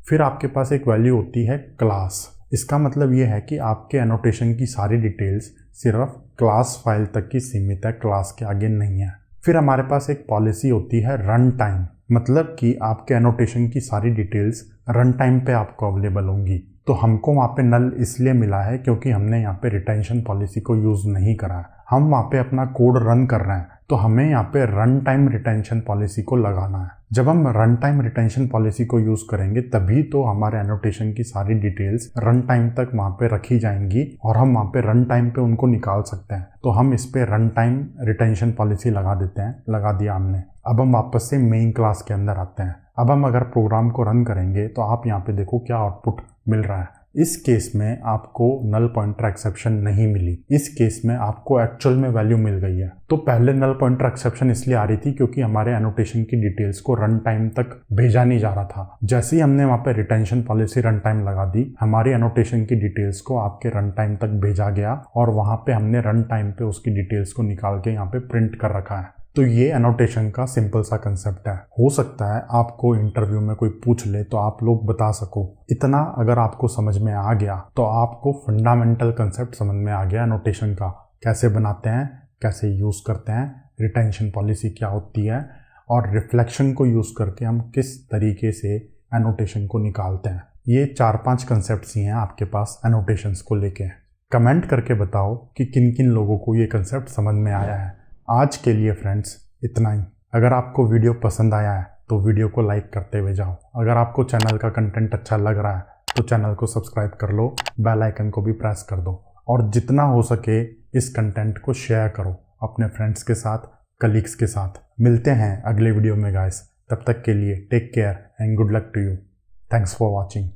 फिर आपके पास एक वैल्यू होती है क्लास। इसका मतलब ये है कि आपके एनोटेशन की सारी डिटेल्स सिर्फ क्लास फाइल तक की सीमित है, क्लास के आगे नहीं है। फिर हमारे पास एक पॉलिसी होती है रन टाइम, मतलब कि आपके एनोटेशन की सारी डिटेल्स रन टाइम पे आपको अवेलेबल होंगी। तो हमको वहाँ पे नल इसलिए मिला है क्योंकि हमने यहाँ पे रिटेंशन पॉलिसी को यूज़ नहीं करा है, हम वहाँ पे अपना कोड रन कर रहे हैं, तो हमें यहाँ पे रन टाइम रिटेंशन पॉलिसी को लगाना है। जब हम रन टाइम रिटेंशन पॉलिसी को यूज़ करेंगे तभी तो हमारे एनोटेशन की सारी डिटेल्स रन टाइम तक वहाँ पे रखी जाएंगी और हम वहाँ पे रन टाइम पे उनको निकाल सकते हैं। तो हम इस पे रन टाइम रिटेंशन पॉलिसी लगा देते हैं, लगा दिया हमने। अब हम वापस से मेन क्लास के अंदर आते हैं। अब हम अगर प्रोग्राम को रन करेंगे तो आप यहाँ पे देखो क्या आउटपुट मिल रहा है। इस केस में आपको नल पॉइंटर एक्सेप्शन नहीं मिली, इस केस में आपको एक्चुअल में वैल्यू मिल गई है। तो पहले नल पॉइंटर एक्सेप्शन इसलिए आ रही थी क्योंकि हमारे एनोटेशन की डिटेल्स को रन टाइम तक भेजा नहीं जा रहा था। जैसे ही हमने वहाँ पे रिटेंशन पॉलिसी रन टाइम लगा दी, हमारी एनोटेशन की डिटेल्स को आपके रन टाइम तक भेजा गया और वहाँ पे हमने रन टाइम पे उसकी डिटेल्स को निकाल के यहाँ पे प्रिंट कर रखा है। तो ये एनोटेशन का सिंपल सा कंसेप्ट है। हो सकता है आपको इंटरव्यू में कोई पूछ ले तो आप लोग बता सको। इतना अगर आपको समझ में आ गया तो आपको फंडामेंटल कंसेप्ट समझ में आ गया एनोटेशन का, कैसे बनाते हैं, कैसे यूज़ करते हैं, रिटेंशन पॉलिसी क्या होती है और रिफ्लेक्शन को यूज़ करके हम किस तरीके से एनोटेशन को निकालते हैं। ये 4-5 कंसेप्ट्स ही हैं आपके पास एनोटेशंस को लेके। कमेंट करके बताओ कि किन किन लोगों को ये कंसेप्ट समझ में आया है। आज के लिए फ्रेंड्स इतना ही। अगर आपको वीडियो पसंद आया है तो वीडियो को लाइक करते हुए जाओ। अगर आपको चैनल का कंटेंट अच्छा लग रहा है तो चैनल को सब्सक्राइब कर लो, बेल आइकन को भी प्रेस कर दो और जितना हो सके इस कंटेंट को शेयर करो अपने फ्रेंड्स के साथ, कलीग्स के साथ। मिलते हैं अगले वीडियो में गाइस, तब तक के लिए take care and good luck to you. Thanks for watching.